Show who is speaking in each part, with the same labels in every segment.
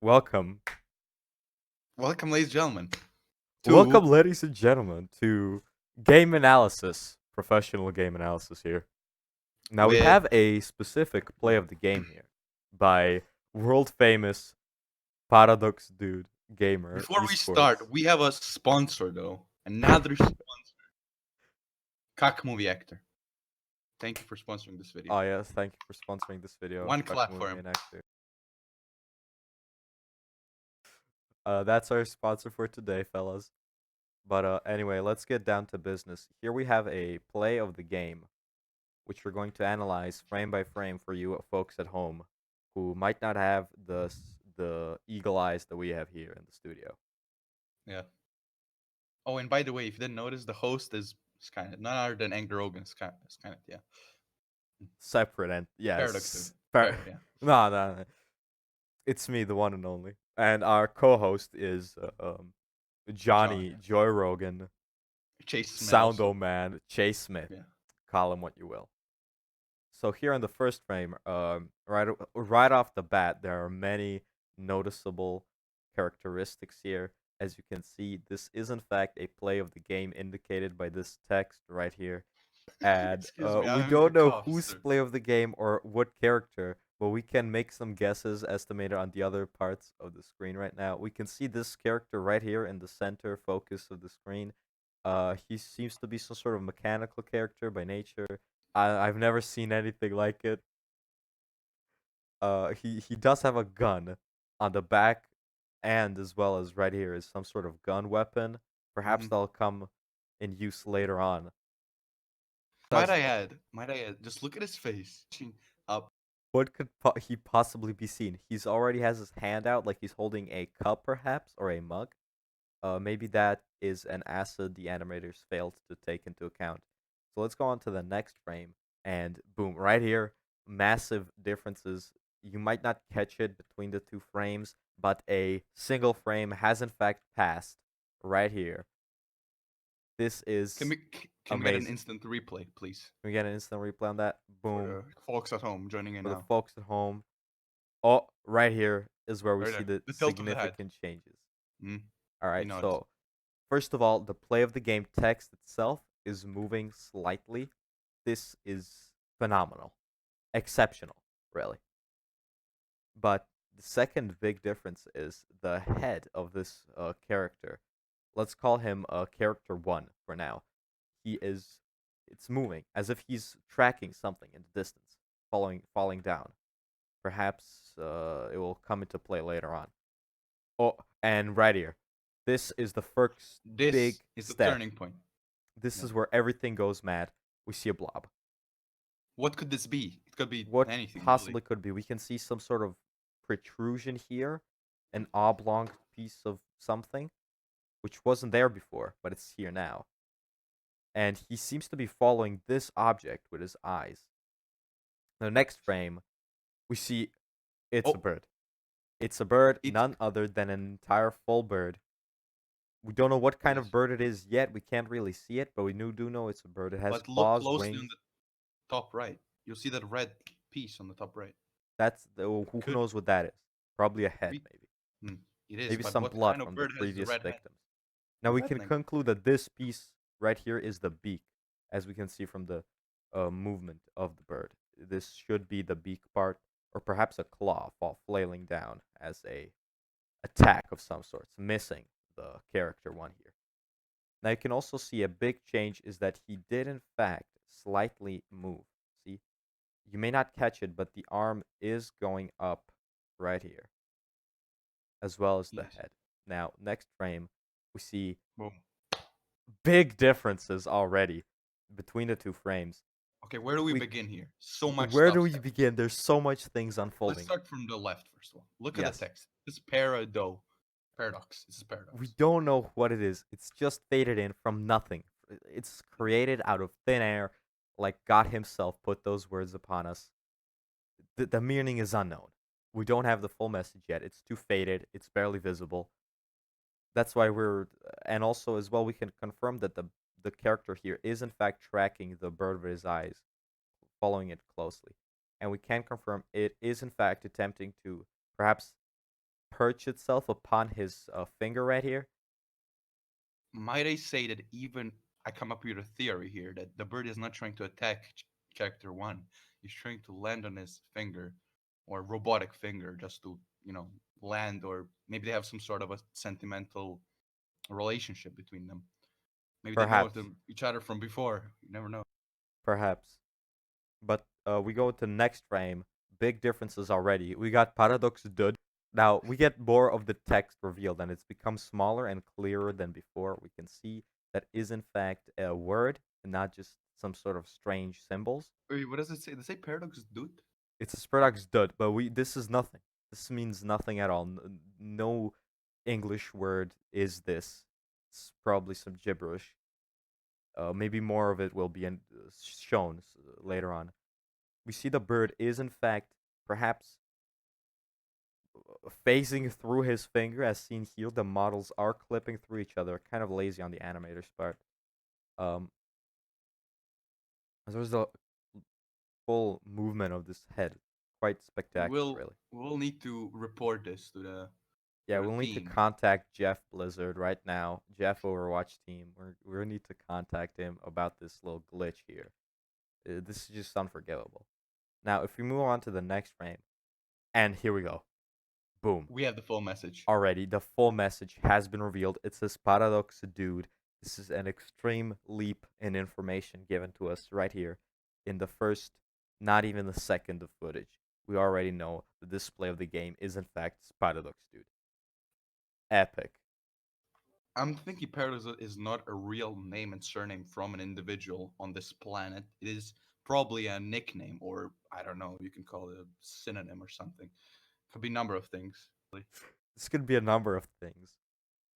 Speaker 1: Welcome.
Speaker 2: Welcome, ladies and gentlemen,
Speaker 1: Welcome,
Speaker 2: to
Speaker 1: ladies and gentlemen, to Game Analysis, professional game analysis here. Now, we
Speaker 2: with.
Speaker 1: have a specific play of the game here by world famous Paradox Dude Gamer
Speaker 2: Before we
Speaker 1: Esports.
Speaker 2: start, we have a sponsor though. Another sponsor, Cock Movie Actor. Thank you for sponsoring this video.
Speaker 1: Oh, yes, thank you for sponsoring this video.
Speaker 2: One
Speaker 1: Fuck
Speaker 2: clap for
Speaker 1: movie
Speaker 2: him.
Speaker 1: and actor. That's our sponsor for today, fellas. But anyway, let's get down to business. Here we have a play of the game, which we're going to analyze frame by frame for you folks at home who might not have the eagle eyes that we have here in the studio.
Speaker 2: Yeah. Oh, and by the way, if you didn't notice, the host is Skynet, none other than Angry Rogan. Skynet, yeah.
Speaker 1: Separate and
Speaker 2: Paradox, dude.
Speaker 1: yes,
Speaker 2: Yeah.
Speaker 1: no, it's me, the one and only, and our co-host is
Speaker 2: John,
Speaker 1: Johnny
Speaker 2: yeah.
Speaker 1: Joy Rogan,
Speaker 2: Chase Smith also.
Speaker 1: Soundo Man, Chase Smith,
Speaker 2: Yeah.
Speaker 1: call him what you will. So here in the first frame, right off the bat, there are many noticeable characteristics here. As you can see, this is in fact a play of the game indicated by this text right here. And
Speaker 2: Excuse me,
Speaker 1: we
Speaker 2: I'm having a
Speaker 1: don't know
Speaker 2: cough,
Speaker 1: whose
Speaker 2: sir.
Speaker 1: play of the game or what character, but we can make some guesses estimated on the other parts of the screen right now. We can see this character right here in the center focus of the screen. He seems to be some sort of mechanical character by nature. I've never seen anything like it. He does have a gun on the back, and as well as right here is some sort of gun weapon. Perhaps
Speaker 2: Mhm.
Speaker 1: that'll come in use later on.
Speaker 2: Might
Speaker 1: Does
Speaker 2: I add, just look at his face. Up.
Speaker 1: what could he possibly be seen? He's already has his hand out like he's holding a cup, perhaps, or a mug. Maybe that is an acid the animators failed to take into account. So let's go on to the next frame, and boom, right here, massive differences. You might not catch it between the two frames, but a single frame has in fact passed right here. This
Speaker 2: Can
Speaker 1: is
Speaker 2: we can we get an
Speaker 1: amazing.
Speaker 2: instant replay, please,
Speaker 1: Can we get an instant replay on that?
Speaker 2: for
Speaker 1: Boom.
Speaker 2: the folks at home joining in
Speaker 1: For the
Speaker 2: now?
Speaker 1: folks at home. Oh, right here is where we
Speaker 2: Right
Speaker 1: see
Speaker 2: there,
Speaker 1: the
Speaker 2: the tilt of the head.
Speaker 1: significant changes.
Speaker 2: Mm,
Speaker 1: All
Speaker 2: we
Speaker 1: right,
Speaker 2: noticed.
Speaker 1: so first of all, the play of the game text itself is moving slightly. This is phenomenal, exceptional, really. But the second big difference is the head of this character. Let's call him character 1 for now. It's moving as if he's tracking something in the distance, falling down. Perhaps it will come into play later on. Oh, and right here, this is the first big
Speaker 2: This is the
Speaker 1: step.
Speaker 2: turning point.
Speaker 1: This
Speaker 2: Yeah.
Speaker 1: is where everything goes mad. We see a blob.
Speaker 2: What could this be? It could be
Speaker 1: What
Speaker 2: anything, really.
Speaker 1: possibly could be? We can see some sort of protrusion here, an oblong piece of something, which wasn't there before, but it's here now. And he seems to be following this object with his eyes. In the next frame, we see it's a
Speaker 2: Oh,
Speaker 1: bird. It's a bird,
Speaker 2: it's
Speaker 1: none other than an entire full bird. We don't know what kind of
Speaker 2: yes.
Speaker 1: bird it is yet. We can't really see it, but we do know it's a bird. It has
Speaker 2: But look
Speaker 1: claws,
Speaker 2: closely on
Speaker 1: wings.
Speaker 2: the top right. You'll see that red piece on the top right.
Speaker 1: That's the, who
Speaker 2: Could
Speaker 1: knows what that is? Probably a head,
Speaker 2: be.
Speaker 1: maybe.
Speaker 2: It is,
Speaker 1: Maybe
Speaker 2: but
Speaker 1: some
Speaker 2: what
Speaker 1: blood
Speaker 2: kind of
Speaker 1: from the
Speaker 2: bird has the
Speaker 1: previous
Speaker 2: red head?
Speaker 1: victims. Now
Speaker 2: The
Speaker 1: we can
Speaker 2: redneck.
Speaker 1: conclude that this piece right here is the beak, as we can see from the movement of the bird. This should be the beak part, or perhaps a claw flailing down as a attack of some sorts, missing the character 1 here. Now you can also see a big change is that he did in fact slightly move. See, you may not catch it, but the arm is going up right here, as well as the
Speaker 2: Yes.
Speaker 1: head. Now, next frame, we see
Speaker 2: Boom.
Speaker 1: big differences already between the two frames.
Speaker 2: Okay, where do we
Speaker 1: We
Speaker 2: begin here? So much
Speaker 1: Where do
Speaker 2: stuff.
Speaker 1: we begin? There's so much things
Speaker 2: Let's
Speaker 1: unfolding.
Speaker 2: start from the left first of all. Look at the
Speaker 1: Yes.
Speaker 2: text. This paradox. This is
Speaker 1: We
Speaker 2: paradox.
Speaker 1: don't know what it is. It's just faded in from nothing. It's created out of thin air, like God Himself put those words upon us. The meaning is unknown. We don't have the full message yet. It's too faded. It's barely visible. That's why and also as well we can confirm that the character here is in fact tracking the bird with his eyes, following it closely, and we can confirm it is in fact attempting to perhaps perch itself upon his finger right here.
Speaker 2: Might I say that even I come up with a theory here that the bird is not trying to attack character one. He's trying to land on his finger or robotic finger just to, land, or maybe they have some sort of a sentimental relationship between them. Maybe they know
Speaker 1: Perhaps,
Speaker 2: them each other from before. You never know.
Speaker 1: perhaps. But we go to the next frame. Big differences already. We got paradox dud. Now we get more of the text revealed, and it's become smaller and clearer than before. We can see that is in fact a word and not just some sort of strange symbols.
Speaker 2: Wait, what does it say? Does it say paradox dude?
Speaker 1: It's a paradox dud, but we this is nothing. This means nothing at all. No English word is this. It's probably some gibberish. Maybe more of it will be shown later on. We see the bird is in fact perhaps phasing through his finger as seen here. The models are clipping through each other, kind of lazy on the animator's part. Um, there's a full movement of this head, quite spectacular,
Speaker 2: We'll
Speaker 1: really.
Speaker 2: we'll need to report this to the
Speaker 1: Yeah,
Speaker 2: to the
Speaker 1: we'll need to
Speaker 2: team.
Speaker 1: contact Jeff Blizzard right now. Jeff Overwatch team. We need to contact him about this little glitch here. This is just unforgivable. Now, if we move on to the next frame, and here we go. Boom.
Speaker 2: We have the full message.
Speaker 1: Already, the full message has been revealed. It says Paradox Dude. This is an extreme leap in information given to us right here in the first, not even the second of footage. We already know the display of the game is in fact Paradox Dude. Epic.
Speaker 2: I'm thinking Paradox is not a real name and surname from an individual on this planet. It is probably a nickname, or I don't know, you can call it a synonym or something. Could be a number of things.
Speaker 1: This could be a number of things.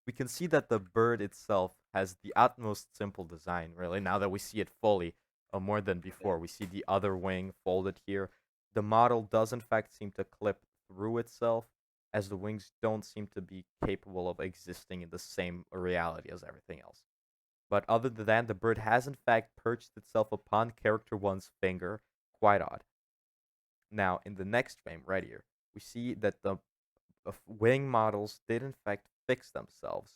Speaker 1: We can see that the bird itself has the utmost simple design, really, now that we see it fully, more than
Speaker 2: Yeah.
Speaker 1: before. We see the other wing folded here. The model does, in fact, seem to clip through itself, as the wings don't seem to be capable of existing in the same reality as everything else. But other than that, the bird has, in fact, perched itself upon character one's finger. Quite odd. Now, in the next frame, right here, we see that the wing models did, in fact, fix themselves.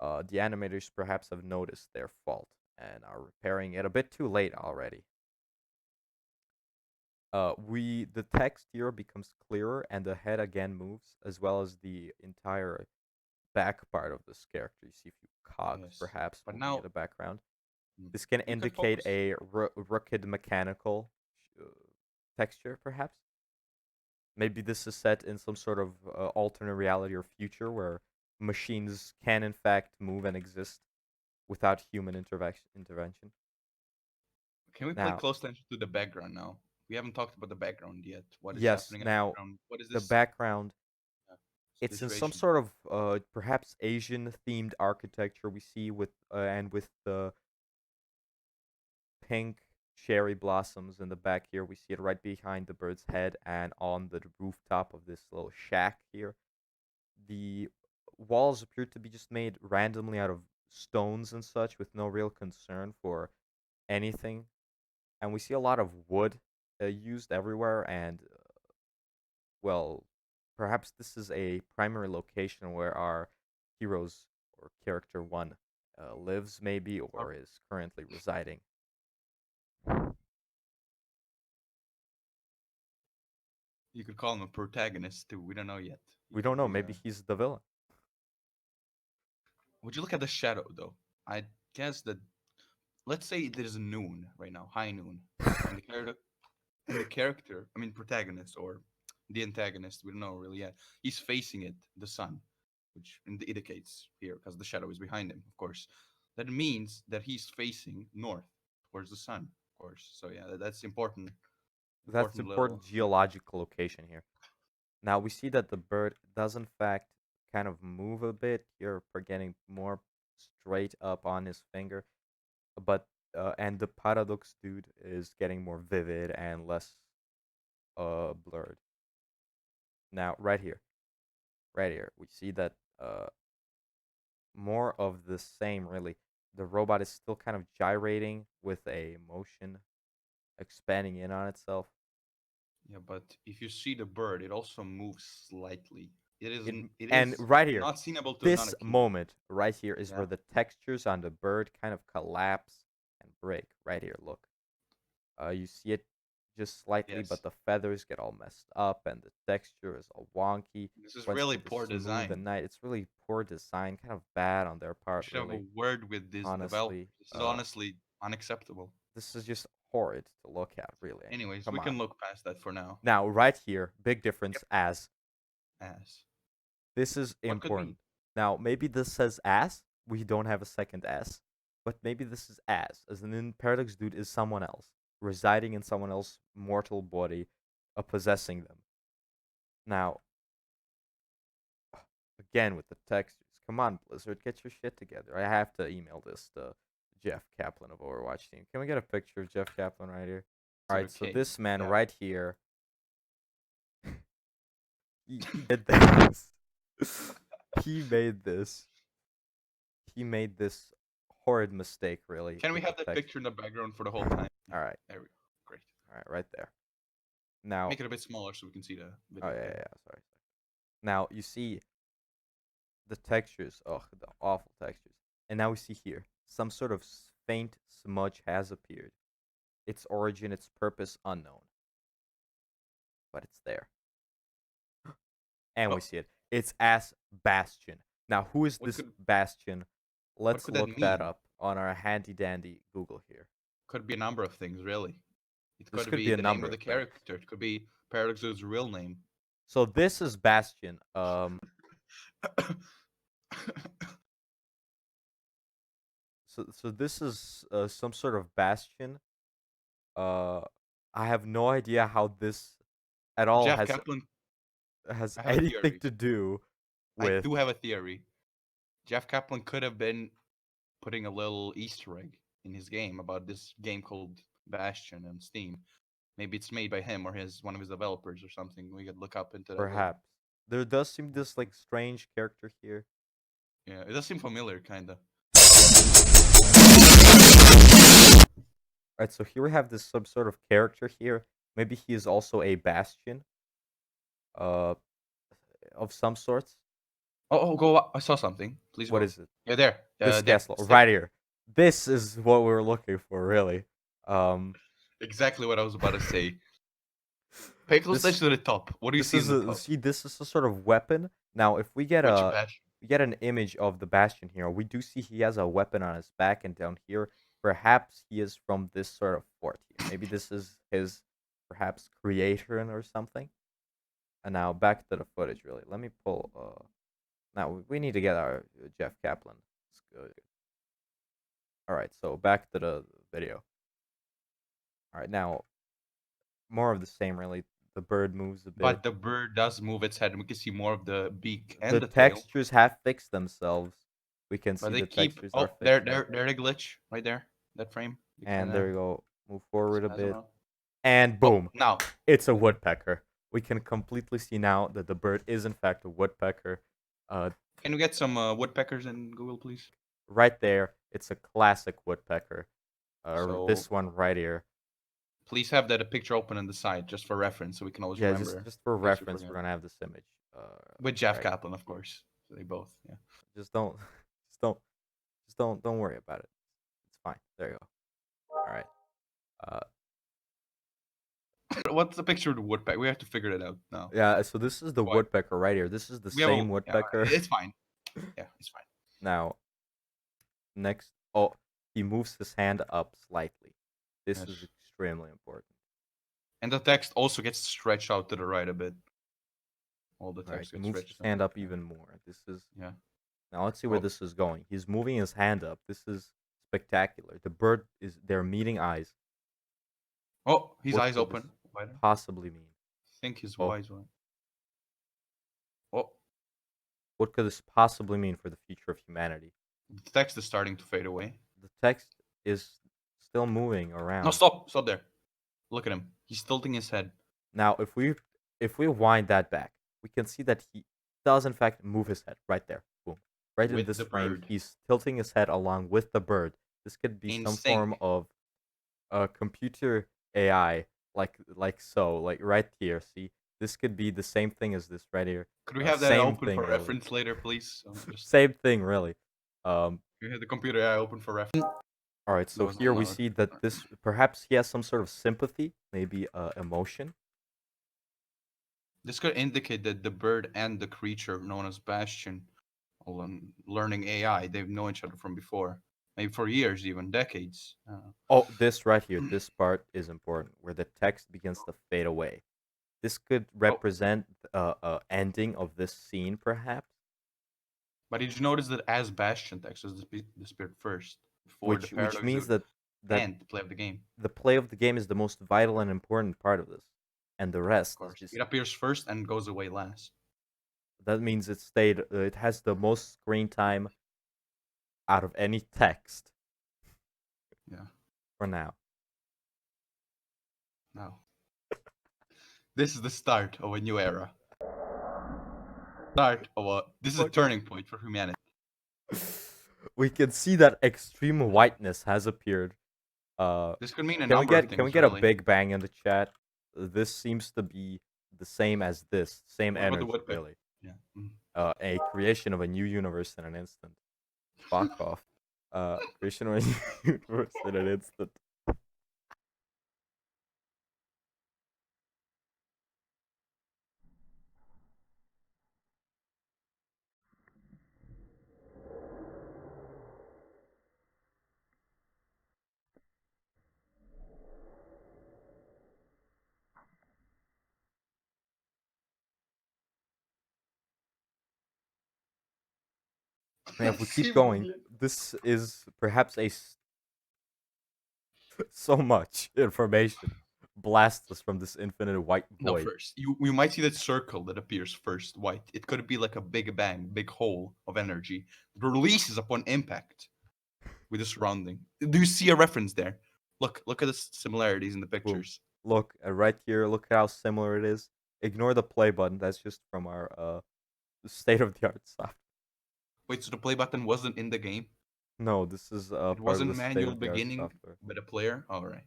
Speaker 1: The animators perhaps have noticed their fault and are repairing it a bit too late already. The text here becomes clearer and the head again moves, as well as the entire back part of this character. You see a few cogs
Speaker 2: Yes.
Speaker 1: perhaps
Speaker 2: But
Speaker 1: moving in
Speaker 2: now
Speaker 1: the background.
Speaker 2: mm,
Speaker 1: This can
Speaker 2: we could
Speaker 1: indicate
Speaker 2: focus.
Speaker 1: a rugged mechanical uh, texture, perhaps. Maybe this is set in some sort of alternate reality or future where machines can in fact move and exist without human intervention.
Speaker 2: Can we pay
Speaker 1: Now,
Speaker 2: close attention to the background now? We haven't talked about the background yet. What is
Speaker 1: yes,
Speaker 2: happening in the
Speaker 1: now
Speaker 2: background? What is
Speaker 1: the
Speaker 2: this
Speaker 1: background,
Speaker 2: uh,
Speaker 1: it's in some
Speaker 2: situation?
Speaker 1: sort of perhaps Asian themed architecture we see with and with the pink cherry blossoms in the back here. We see it right behind the bird's head and on the rooftop of this little shack here. The walls appear to be just made randomly out of stones and such with no real concern for anything. And we see a lot of wood used everywhere and well, perhaps this is a primary location where our heroes or character one lives, maybe,
Speaker 2: Or
Speaker 1: or is currently residing.
Speaker 2: you could call him a protagonist too. We don't know yet. He
Speaker 1: We don't
Speaker 2: could
Speaker 1: know.
Speaker 2: be
Speaker 1: Maybe
Speaker 2: a.
Speaker 1: he's the villain.
Speaker 2: Would you look at the shadow though? I guess that, let's say it is noon right now, high noon, and the character, I mean protagonist or the antagonist, we don't know really yet. He's facing the sun, which indicates here because the shadow is behind him, of course. That means that he's facing north towards the sun, of course. So yeah, that's important.
Speaker 1: That's
Speaker 2: Important
Speaker 1: important
Speaker 2: little.
Speaker 1: geological location here. Now we see that the bird does in fact kind of move a bit here, for getting more straight up on his finger, but and the paradox dude is getting more vivid and less blurred. Now right here, we see that more of the same really. The robot is still kind of gyrating with a motion expanding in on itself.
Speaker 2: Yeah, but if you see the bird, it also moves slightly. It is.
Speaker 1: It,
Speaker 2: It
Speaker 1: and
Speaker 2: is
Speaker 1: right here,
Speaker 2: not seenable to a
Speaker 1: this
Speaker 2: non-key.
Speaker 1: moment right here is
Speaker 2: Yeah.
Speaker 1: where the textures on the bird kind of collapse and break. Right here, look. You see it just slightly, but
Speaker 2: Yes.
Speaker 1: the feathers get all messed up, and the texture is all wonky.
Speaker 2: This is
Speaker 1: Once
Speaker 2: really
Speaker 1: with the
Speaker 2: poor
Speaker 1: smooth
Speaker 2: design.
Speaker 1: and night, it's really poor design, kind of bad on their
Speaker 2: We
Speaker 1: part,
Speaker 2: should have a
Speaker 1: really.
Speaker 2: word with these developers.
Speaker 1: Honestly,
Speaker 2: This is honestly unacceptable.
Speaker 1: this is just horrid to look at, really. I mean,
Speaker 2: Anyways,
Speaker 1: come
Speaker 2: we
Speaker 1: on.
Speaker 2: can look past that for now.
Speaker 1: Now, right here, big
Speaker 2: Yep.
Speaker 1: difference as
Speaker 2: As.
Speaker 1: this is
Speaker 2: What could be?
Speaker 1: important. Now, maybe this says as. We don't have a second S. But maybe this is as in Paradox Dude is someone else, residing in someone else's mortal body, possessing them. Now, again with the textures. Come on, Blizzard, get your shit together. I have to email this to Jeff Kaplan of Overwatch team. Can we get a picture of Jeff Kaplan right here? All right, so
Speaker 2: Okay.
Speaker 1: this man
Speaker 2: Yeah.
Speaker 1: right here, he did this. he made this. He made this horrid mistake, really.
Speaker 2: Can we
Speaker 1: with the
Speaker 2: have that
Speaker 1: text.
Speaker 2: picture in the background for the whole time?
Speaker 1: All right,
Speaker 2: There we go. Great.
Speaker 1: all right, right there. Now,
Speaker 2: Make it a bit smaller so we can see the
Speaker 1: oh
Speaker 2: video.
Speaker 1: yeah, yeah,
Speaker 2: Okay.
Speaker 1: yeah, sorry. Now you see the textures. Oh, the awful textures. And now we see here some sort of faint smudge has appeared. Its origin, its purpose unknown, but it's there, and we
Speaker 2: Oh,
Speaker 1: see it. It's as Bastion. Now, who is
Speaker 2: what
Speaker 1: this
Speaker 2: could
Speaker 1: Bastion?
Speaker 2: what
Speaker 1: Let's
Speaker 2: could that
Speaker 1: look that
Speaker 2: mean?
Speaker 1: up on our handy dandy Google here.
Speaker 2: Could be a number of things, really. It
Speaker 1: This
Speaker 2: could
Speaker 1: could
Speaker 2: be
Speaker 1: be a
Speaker 2: the name
Speaker 1: number
Speaker 2: of the
Speaker 1: of things.
Speaker 2: character. It could be Paradox's real name.
Speaker 1: So this is Bastion. So this is some sort of Bastion. Uh, I have no idea how this at all
Speaker 2: Jeff Kaplan,
Speaker 1: has
Speaker 2: I have a
Speaker 1: anything
Speaker 2: theory.
Speaker 1: to do
Speaker 2: I
Speaker 1: with.
Speaker 2: do have a theory. Jeff Kaplan could have been putting a little Easter egg in his game about this game called Bastion on Steam. Maybe it's made by him or his one of his developers or something. We could look up into that later.
Speaker 1: Perhaps there does seem this like strange character here.
Speaker 2: Yeah, it does seem familiar, kinda.
Speaker 1: Right, so here we have this some sort of character here. Maybe he is also a Bastion, uh, of some sorts.
Speaker 2: Oh, go! I saw something. Please
Speaker 1: What
Speaker 2: go.
Speaker 1: is it?
Speaker 2: Yeah, there,
Speaker 1: This
Speaker 2: there.
Speaker 1: castle
Speaker 2: Stick.
Speaker 1: right here. This is what we were looking for, really. Um,
Speaker 2: Exactly what I was about to say. Pay close
Speaker 1: this
Speaker 2: attention to the top. What do you
Speaker 1: this
Speaker 2: see in
Speaker 1: is
Speaker 2: the
Speaker 1: a
Speaker 2: top?
Speaker 1: see this is a sort of weapon. Now, if
Speaker 2: Which Bastion?
Speaker 1: we get an image of the Bastion here, we do see he has a weapon on his back, and down here, perhaps he is from this sort of fort here. Maybe this is his perhaps creator or something. And now back to the footage, really. Let me pull. Now we need to get our Jeff Kaplan. It's good. All right, so back to the video. All right, now more of the same, really. The bird moves a bit.
Speaker 2: But the bird does move its head, and we can see more of the beak and
Speaker 1: The
Speaker 2: the tail.
Speaker 1: textures have fixed themselves. We can
Speaker 2: But
Speaker 1: see
Speaker 2: they
Speaker 1: the
Speaker 2: keep.
Speaker 1: textures are
Speaker 2: Oh, there,
Speaker 1: fixed.
Speaker 2: there, there, the glitch right there. That frame. You
Speaker 1: And
Speaker 2: can
Speaker 1: there we go. Move forward a
Speaker 2: spaz
Speaker 1: bit.
Speaker 2: around.
Speaker 1: And
Speaker 2: Oh,
Speaker 1: boom.
Speaker 2: now
Speaker 1: It's a woodpecker. We can completely see now that the bird is in fact a woodpecker.
Speaker 2: can we get some woodpeckers in Google, please?
Speaker 1: Right there, it's a classic woodpecker.
Speaker 2: So
Speaker 1: This one right here.
Speaker 2: please have that a picture open on the side just for reference, so we can always
Speaker 1: Yeah,
Speaker 2: remember
Speaker 1: just for
Speaker 2: in case we
Speaker 1: reference, we're
Speaker 2: forget.
Speaker 1: gonna have this image.
Speaker 2: With Jeff
Speaker 1: Right.
Speaker 2: Kaplan, of course. So they both, yeah.
Speaker 1: Just don't, just don't, don't worry about it. It's fine. There you go. All right. Uh,
Speaker 2: What's the picture of the woodpecker? We have to figure that out now.
Speaker 1: yeah. So this is the
Speaker 2: Why?
Speaker 1: woodpecker right here. This is the
Speaker 2: We have a,
Speaker 1: same
Speaker 2: yeah,
Speaker 1: woodpecker.
Speaker 2: it's fine. Yeah, it's fine.
Speaker 1: Now, next. Oh, he moves his hand up slightly. This
Speaker 2: Yes.
Speaker 1: is extremely important.
Speaker 2: And the text also gets stretched out to the right a bit. All the
Speaker 1: All right,
Speaker 2: text
Speaker 1: he
Speaker 2: gets
Speaker 1: moves his
Speaker 2: stretched
Speaker 1: hand
Speaker 2: out.
Speaker 1: up even more. This is
Speaker 2: Yeah.
Speaker 1: now. Let's see where
Speaker 2: Oh.
Speaker 1: this is going. He's moving his hand up. This is spectacular. The bird is. They're meeting eyes.
Speaker 2: Oh, his
Speaker 1: What
Speaker 2: eyes
Speaker 1: could this
Speaker 2: open. Wider.
Speaker 1: possibly mean?
Speaker 2: I think his
Speaker 1: Oh,
Speaker 2: wise one. Oh,
Speaker 1: what could this possibly mean for the future of humanity?
Speaker 2: the text is starting to fade away.
Speaker 1: The text is still moving
Speaker 2: No,
Speaker 1: around.
Speaker 2: stop there. Look at him. He's tilting his head.
Speaker 1: Now, if we wind that back, we can see that he does in fact move his head right there. Boom. Right in
Speaker 2: With
Speaker 1: this
Speaker 2: the
Speaker 1: frame,
Speaker 2: bird.
Speaker 1: he's tilting his head along with the bird. This could be
Speaker 2: In
Speaker 1: some form
Speaker 2: sync.
Speaker 1: of computer AI, like so, like right here. See, This could be the same thing as this right here.
Speaker 2: Could we have that
Speaker 1: Same
Speaker 2: open
Speaker 1: thing,
Speaker 2: for
Speaker 1: really.
Speaker 2: reference later, please? So just
Speaker 1: Same thing, really.
Speaker 2: we have the computer AI open for reference.
Speaker 1: All right,
Speaker 2: That
Speaker 1: so
Speaker 2: was not
Speaker 1: here we
Speaker 2: loud.
Speaker 1: see that this perhaps he has some sort of sympathy, maybe emotion.
Speaker 2: This could indicate that the bird and the creature known as Bastion, learning AI, they've known each other from before, maybe for years, even decades.
Speaker 1: Oh, this right here, this part is important, where the text begins to fade away. This could
Speaker 2: Oh,
Speaker 1: represent ending of this scene, perhaps,
Speaker 2: but did you notice that as Bastion text was disappeared first before the
Speaker 1: which
Speaker 2: paradox
Speaker 1: means
Speaker 2: dude
Speaker 1: that
Speaker 2: and the play of the game?
Speaker 1: the play of the game is the most vital and important part of this, and the
Speaker 2: Of
Speaker 1: rest is
Speaker 2: course,
Speaker 1: just
Speaker 2: it appears first and goes away last.
Speaker 1: that means it stayed. It has the most screen time out of any text
Speaker 2: Yeah.
Speaker 1: for now.
Speaker 2: Now, this is the start of a new era. This is a
Speaker 1: Look.
Speaker 2: turning point for humanity.
Speaker 1: We can see that extreme whiteness has appeared.
Speaker 2: This could mean a
Speaker 1: Can we
Speaker 2: number of
Speaker 1: get
Speaker 2: things,
Speaker 1: a
Speaker 2: really.
Speaker 1: big bang in the chat? This seems to be the same as this, same
Speaker 2: What about the
Speaker 1: energy,
Speaker 2: woodpecker?
Speaker 1: really.
Speaker 2: Yeah. Mm.
Speaker 1: A creation of a new universe in an instant. Fuck off. Creation of a new universe in an instant. Man, if we keep going, this is perhaps so much information blasts us from this infinite white
Speaker 2: No,
Speaker 1: void.
Speaker 2: first. You might see that circle that appears first, white. It could be like a big bang, big hole of energy that releases upon impact with the surrounding. Do you see a reference there? Look at the similarities in the
Speaker 1: Boom.
Speaker 2: pictures.
Speaker 1: Look, right here, look at how similar it is. Ignore the play button, that's just from our state of the art stuff.
Speaker 2: Wait, so the play button wasn't in the game?
Speaker 1: No, this is
Speaker 2: It
Speaker 1: part of
Speaker 2: wasn't
Speaker 1: the state
Speaker 2: manual
Speaker 1: of the art
Speaker 2: beginning
Speaker 1: software.
Speaker 2: by the player? Alright.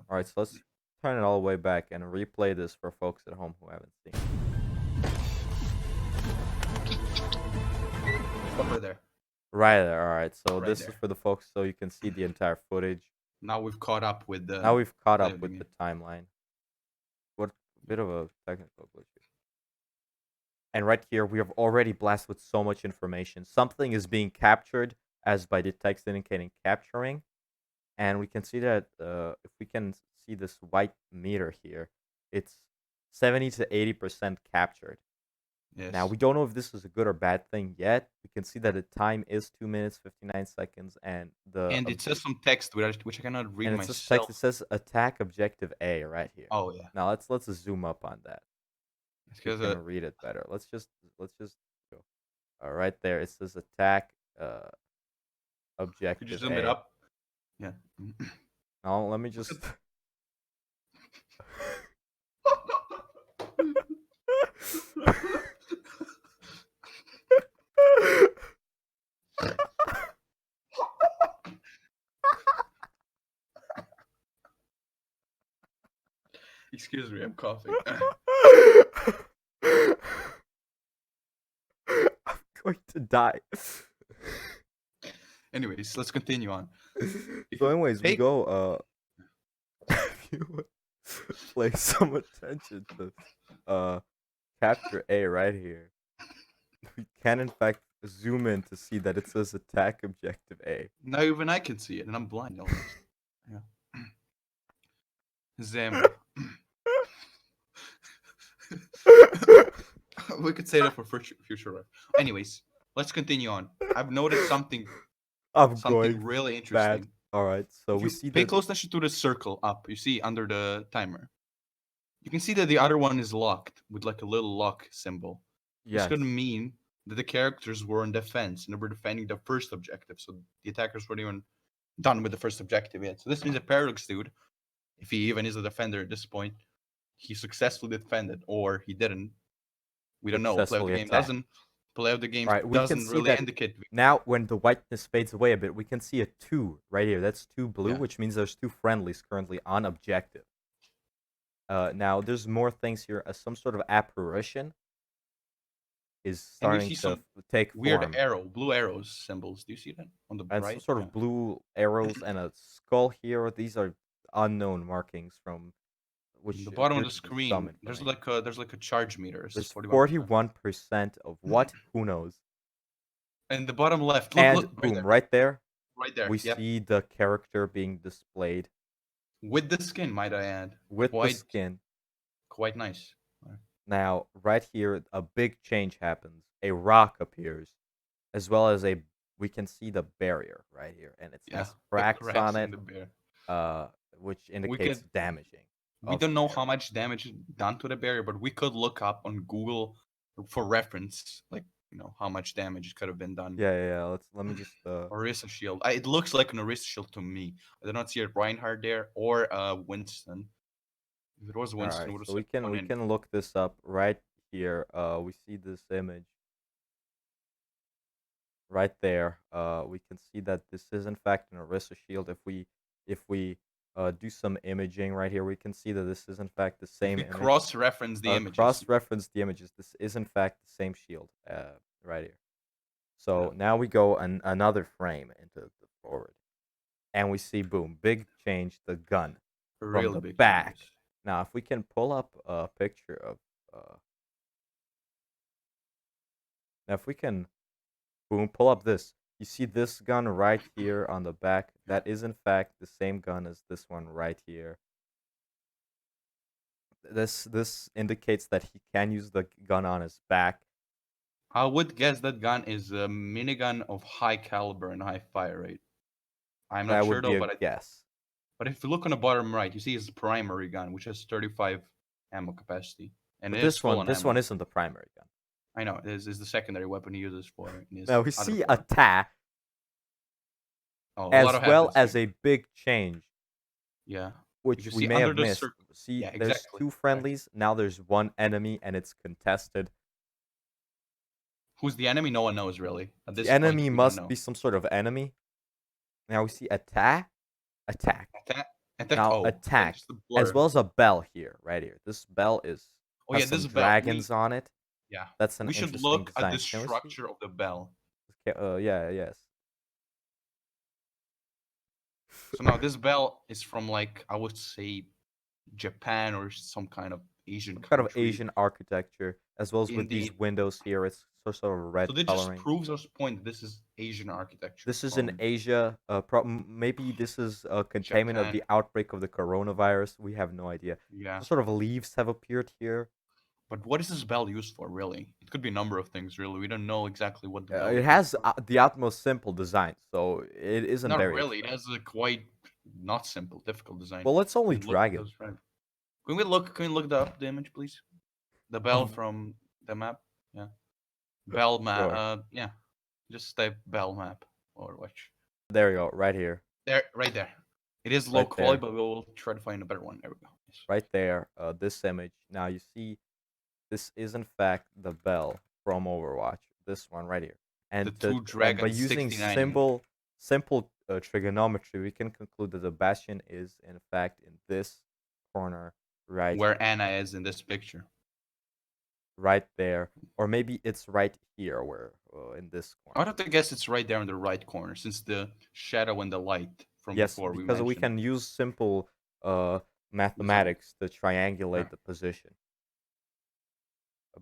Speaker 1: Alright, so let's turn it all the way back and replay this for folks at home who haven't seen it.
Speaker 2: Over there.
Speaker 1: Right there, alright. So
Speaker 2: Right
Speaker 1: this
Speaker 2: there.
Speaker 1: is for the folks so you can see the entire footage.
Speaker 2: Now we've caught up with the.
Speaker 1: Now we've caught
Speaker 2: play
Speaker 1: up
Speaker 2: of the
Speaker 1: with the
Speaker 2: game.
Speaker 1: timeline. What bit of a technical glitch here. And right here, we have already blasted with so much information. Something is being captured as by the text indicating capturing. And we can see that if we can see this white meter here, it's 70 to 80% captured.
Speaker 2: Yes.
Speaker 1: Now, we don't know if this is a good or bad thing yet. We can see that the time is 2 minutes, 59 seconds, and
Speaker 2: And it says some text which I cannot read
Speaker 1: and it says
Speaker 2: myself.
Speaker 1: text. It says attack objective A right here.
Speaker 2: Oh yeah.
Speaker 1: Now let's zoom up on that.
Speaker 2: It's
Speaker 1: We
Speaker 2: because
Speaker 1: can read it better. Let's just go. Right there. It says attack objective
Speaker 2: could you zoom
Speaker 1: A.
Speaker 2: it up? Yeah.
Speaker 1: Now let me just.
Speaker 2: Excuse me, I'm coughing.
Speaker 1: I'm going to die.
Speaker 2: Anyways, let's continue on.
Speaker 1: So, anyways, we go. If you would play some attention to capture A right here, we can in fact zoom in to see that it says attack objective A.
Speaker 2: Now even I can see it, and I'm blind. Almost. Yeah. Zam. We could say that for future ref. Anyways, let's continue on. I've noticed something
Speaker 1: Going
Speaker 2: really
Speaker 1: bad.
Speaker 2: interesting.
Speaker 1: All right, so
Speaker 2: If
Speaker 1: we
Speaker 2: you
Speaker 1: see
Speaker 2: pay
Speaker 1: that.
Speaker 2: close attention to the circle up, you see under the timer. You can see that the other one is locked with like a little lock symbol. This
Speaker 1: Yes.
Speaker 2: could mean that the characters were on defense and they were defending the first objective. So the attackers weren't even done with the first objective yet. So this means a Paradox dude, if he even is a defender at this point, he successfully defended or he didn't. We don't know. Play of the
Speaker 1: Successfully
Speaker 2: game
Speaker 1: attacked.
Speaker 2: doesn't. Play of the game
Speaker 1: Right, we can
Speaker 2: doesn't
Speaker 1: see
Speaker 2: really
Speaker 1: that
Speaker 2: indicate.
Speaker 1: now when the whiteness fades away a bit, we can see a 2 right here. That's 2 blue,
Speaker 2: Yeah.
Speaker 1: which means there's 2 friendlies currently on objective. Now there's more things here. Some sort of apparition is
Speaker 2: And we
Speaker 1: starting
Speaker 2: see
Speaker 1: to
Speaker 2: some
Speaker 1: take
Speaker 2: weird
Speaker 1: form,
Speaker 2: blue arrows symbols. Do you see that on the
Speaker 1: and some
Speaker 2: right?
Speaker 1: sort
Speaker 2: Yeah.
Speaker 1: of blue arrows and a skull here. These are unknown markings from
Speaker 2: On the
Speaker 1: which
Speaker 2: bottom of
Speaker 1: appear
Speaker 2: the
Speaker 1: to be some
Speaker 2: screen,
Speaker 1: information.
Speaker 2: there's like a charge meter. It's
Speaker 1: There's
Speaker 2: 41%.
Speaker 1: 41% of what? Who knows?
Speaker 2: And the bottom left,
Speaker 1: And
Speaker 2: look right
Speaker 1: boom,
Speaker 2: there,
Speaker 1: right there,
Speaker 2: right there.
Speaker 1: we
Speaker 2: Yep,
Speaker 1: see the character being displayed
Speaker 2: with the skin, might I add.
Speaker 1: with the skin.
Speaker 2: Quite nice.
Speaker 1: Now, right here, a big change happens. A rock appears, as well as we can see the barrier right here, and it
Speaker 2: Yeah,
Speaker 1: has
Speaker 2: the
Speaker 1: cracks on
Speaker 2: cracks in
Speaker 1: it,
Speaker 2: the bear.
Speaker 1: uh, which
Speaker 2: We
Speaker 1: indicates
Speaker 2: could
Speaker 1: damaging
Speaker 2: we
Speaker 1: of
Speaker 2: don't
Speaker 1: the
Speaker 2: know how
Speaker 1: barrier.
Speaker 2: much damage is done to the barrier, but we could look up on Google for reference, like how much damage could have been done.
Speaker 1: Yeah. Let me just
Speaker 2: Orisa shield. It looks like an Orisa shield to me. I did not see a Reinhardt there or Winston. If it was
Speaker 1: all
Speaker 2: Winston,
Speaker 1: right.
Speaker 2: it would have
Speaker 1: So
Speaker 2: said one
Speaker 1: we
Speaker 2: in.
Speaker 1: can look this up right here. We see this image right there. We can see that this is in fact an Orisa shield. If we do some imaging right here, we can see that this is in fact the
Speaker 2: If
Speaker 1: same
Speaker 2: we
Speaker 1: image.
Speaker 2: cross-reference the images,
Speaker 1: Cross-reference the images. This is in fact the same shield right here.
Speaker 2: yeah,
Speaker 1: So now we go another frame into the forward, and we see boom, big change. The gun from
Speaker 2: really
Speaker 1: the
Speaker 2: big changes.
Speaker 1: back. Now, if we can pull up a picture of, now if we can boom, pull up this. You see this gun right here on the back. That is in fact the same gun as this one right here. This indicates that he can use the gun on his back.
Speaker 2: I would guess that gun is a minigun of high caliber and high fire rate. I'm not
Speaker 1: That
Speaker 2: sure
Speaker 1: would be
Speaker 2: though,
Speaker 1: a guess.
Speaker 2: but if you look on the bottom right, you see his primary gun, which has 35 ammo capacity, and
Speaker 1: But
Speaker 2: it is full on
Speaker 1: this one
Speaker 2: ammo.
Speaker 1: isn't the primary gun.
Speaker 2: I know this is the secondary weapon he uses for in his
Speaker 1: Now we
Speaker 2: other
Speaker 1: see a
Speaker 2: form.
Speaker 1: Ta,
Speaker 2: Oh, a lot
Speaker 1: as
Speaker 2: of
Speaker 1: well
Speaker 2: happens
Speaker 1: as
Speaker 2: here.
Speaker 1: a big change,
Speaker 2: Yeah, if
Speaker 1: which
Speaker 2: you
Speaker 1: we
Speaker 2: see
Speaker 1: may
Speaker 2: under
Speaker 1: have
Speaker 2: the
Speaker 1: missed.
Speaker 2: circle.
Speaker 1: See,
Speaker 2: Yeah,
Speaker 1: there's
Speaker 2: exactly.
Speaker 1: two
Speaker 2: Right.
Speaker 1: friendlies. Now there's one enemy, and it's contested.
Speaker 2: Who's the enemy? No one knows really. At
Speaker 1: The
Speaker 2: this point,
Speaker 1: enemy
Speaker 2: we don't
Speaker 1: must
Speaker 2: know.
Speaker 1: be some sort of enemy. Now we see attack, attack.
Speaker 2: Attack, attack.
Speaker 1: Now
Speaker 2: Oh, okay,
Speaker 1: attack,
Speaker 2: just the
Speaker 1: as
Speaker 2: blur.
Speaker 1: well as a bell here, right here. This bell
Speaker 2: Oh
Speaker 1: has
Speaker 2: yeah,
Speaker 1: some
Speaker 2: this bell.
Speaker 1: dragons on it.
Speaker 2: Yeah,
Speaker 1: That's an
Speaker 2: we should
Speaker 1: interesting
Speaker 2: look at the
Speaker 1: design. Can we see?
Speaker 2: structure of the bell.
Speaker 1: Okay, yeah, yes.
Speaker 2: So now this bell is from like I would say Japan or some kind of Asian
Speaker 1: Some kind of
Speaker 2: country.
Speaker 1: Asian architecture, as well as with these
Speaker 2: Indeed.
Speaker 1: windows here. It's sort of red
Speaker 2: So this just
Speaker 1: coloring.
Speaker 2: proves us point. This is Asian architecture
Speaker 1: This is in
Speaker 2: from
Speaker 1: Asia. Maybe this is a containment of
Speaker 2: Japan.
Speaker 1: the outbreak of the coronavirus. We have no idea.
Speaker 2: Yeah.
Speaker 1: Some sort of leaves have appeared here.
Speaker 2: But what is this bell used for, really? It could be a number of things, really. We don't know exactly what the bell
Speaker 1: It
Speaker 2: is used
Speaker 1: has
Speaker 2: for.
Speaker 1: the utmost simple design, so it isn't
Speaker 2: Not
Speaker 1: very
Speaker 2: really. It
Speaker 1: expensive.
Speaker 2: has a quite not simple, difficult design.
Speaker 1: Well, it's only
Speaker 2: And look at
Speaker 1: dragon.
Speaker 2: those frames. Can we look? Can we look up the image, please? The bell from the map. Yeah. Bell map.
Speaker 1: Sure.
Speaker 2: Yeah. Just type bell map or watch.
Speaker 1: There you go, right here,
Speaker 2: There, right there. It is low
Speaker 1: right
Speaker 2: quality,
Speaker 1: there,
Speaker 2: but we'll try to find a better one. There we go. Yes.
Speaker 1: right there. This image. Now you see, this is in fact the bell from Overwatch. This one right here,
Speaker 2: The
Speaker 1: and
Speaker 2: two
Speaker 1: and by
Speaker 2: dragons,
Speaker 1: using
Speaker 2: 69,
Speaker 1: simple trigonometry, we can conclude that the bastion is in fact in this corner right
Speaker 2: where
Speaker 1: here,
Speaker 2: Anna is in this picture.
Speaker 1: right there, or maybe it's right here, where in this
Speaker 2: I
Speaker 1: corner.
Speaker 2: would have to guess it's right there in the right corner, since the shadow and the light from
Speaker 1: Yes,
Speaker 2: before we
Speaker 1: because we
Speaker 2: mentioned.
Speaker 1: can use simple
Speaker 2: Design.
Speaker 1: mathematics to
Speaker 2: Yeah.
Speaker 1: triangulate the position.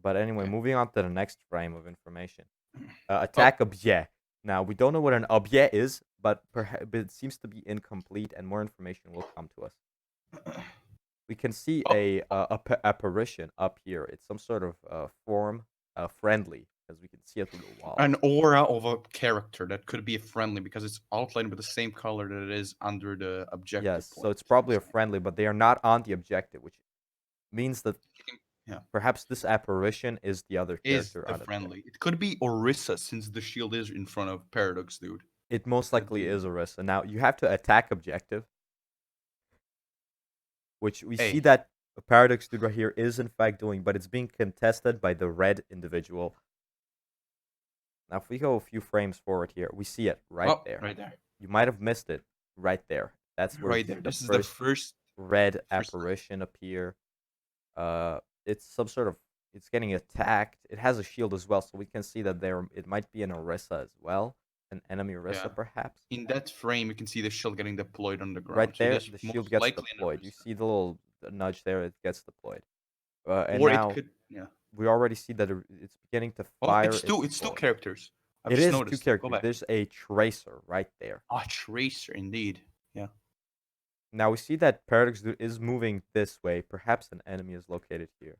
Speaker 1: But anyway,
Speaker 2: Okay.
Speaker 1: moving on to the next frame of information.
Speaker 2: Oh,
Speaker 1: Attack objet. Now, we don't know what an objet is, but perhaps it seems to be incomplete, and more information will come to us. We can see
Speaker 2: oh,
Speaker 1: apparition up here. It's some sort of form, friendly, as we can see it through the wall.
Speaker 2: an aura of a character that could be a friendly because it's outlined with the same color that it is under the objective
Speaker 1: Yes, so
Speaker 2: point.
Speaker 1: it's probably a friendly, but they are not on the objective, which means that
Speaker 2: Yeah.
Speaker 1: perhaps this apparition is the other
Speaker 2: Is
Speaker 1: character
Speaker 2: the
Speaker 1: on objective.
Speaker 2: friendly. It could be Orisa since the shield is in front of Paradox, dude.
Speaker 1: It most
Speaker 2: Could
Speaker 1: likely
Speaker 2: be.
Speaker 1: is Orisa. Now, you have to attack objective, which we see
Speaker 2: Hey,
Speaker 1: that Paradox dude right here is in fact doing, but it's being contested by the red individual. Now, if we go a few frames forward here, we see it right
Speaker 2: oh,
Speaker 1: there.
Speaker 2: right there.
Speaker 1: You might have missed it right there. That's where we
Speaker 2: Right
Speaker 1: see
Speaker 2: there.
Speaker 1: the
Speaker 2: This is the
Speaker 1: first
Speaker 2: first
Speaker 1: red
Speaker 2: first
Speaker 1: apparition appear. It's some sort of it's getting attacked. It has a shield as well, so we can see that there it might be an Orisa as well, an enemy
Speaker 2: Yeah.
Speaker 1: Orisa perhaps.
Speaker 2: In that frame, you can see the shield getting deployed on the
Speaker 1: Right
Speaker 2: ground. So
Speaker 1: there,
Speaker 2: this
Speaker 1: the shield
Speaker 2: most
Speaker 1: gets
Speaker 2: likely an
Speaker 1: deployed. You
Speaker 2: Orisa.
Speaker 1: see the little nudge there; it gets deployed. And
Speaker 2: Or it
Speaker 1: now
Speaker 2: could, yeah.
Speaker 1: we already see that it's beginning to
Speaker 2: Oh,
Speaker 1: fire
Speaker 2: it's
Speaker 1: its
Speaker 2: two. It's two
Speaker 1: bullet.
Speaker 2: characters. I've
Speaker 1: It
Speaker 2: just
Speaker 1: is two
Speaker 2: noticed. Go
Speaker 1: characters.
Speaker 2: back.
Speaker 1: There's a tracer right there.
Speaker 2: Ah, Tracer, indeed. Yeah.
Speaker 1: Now we see that Paradox is moving this way. Perhaps an enemy is located here.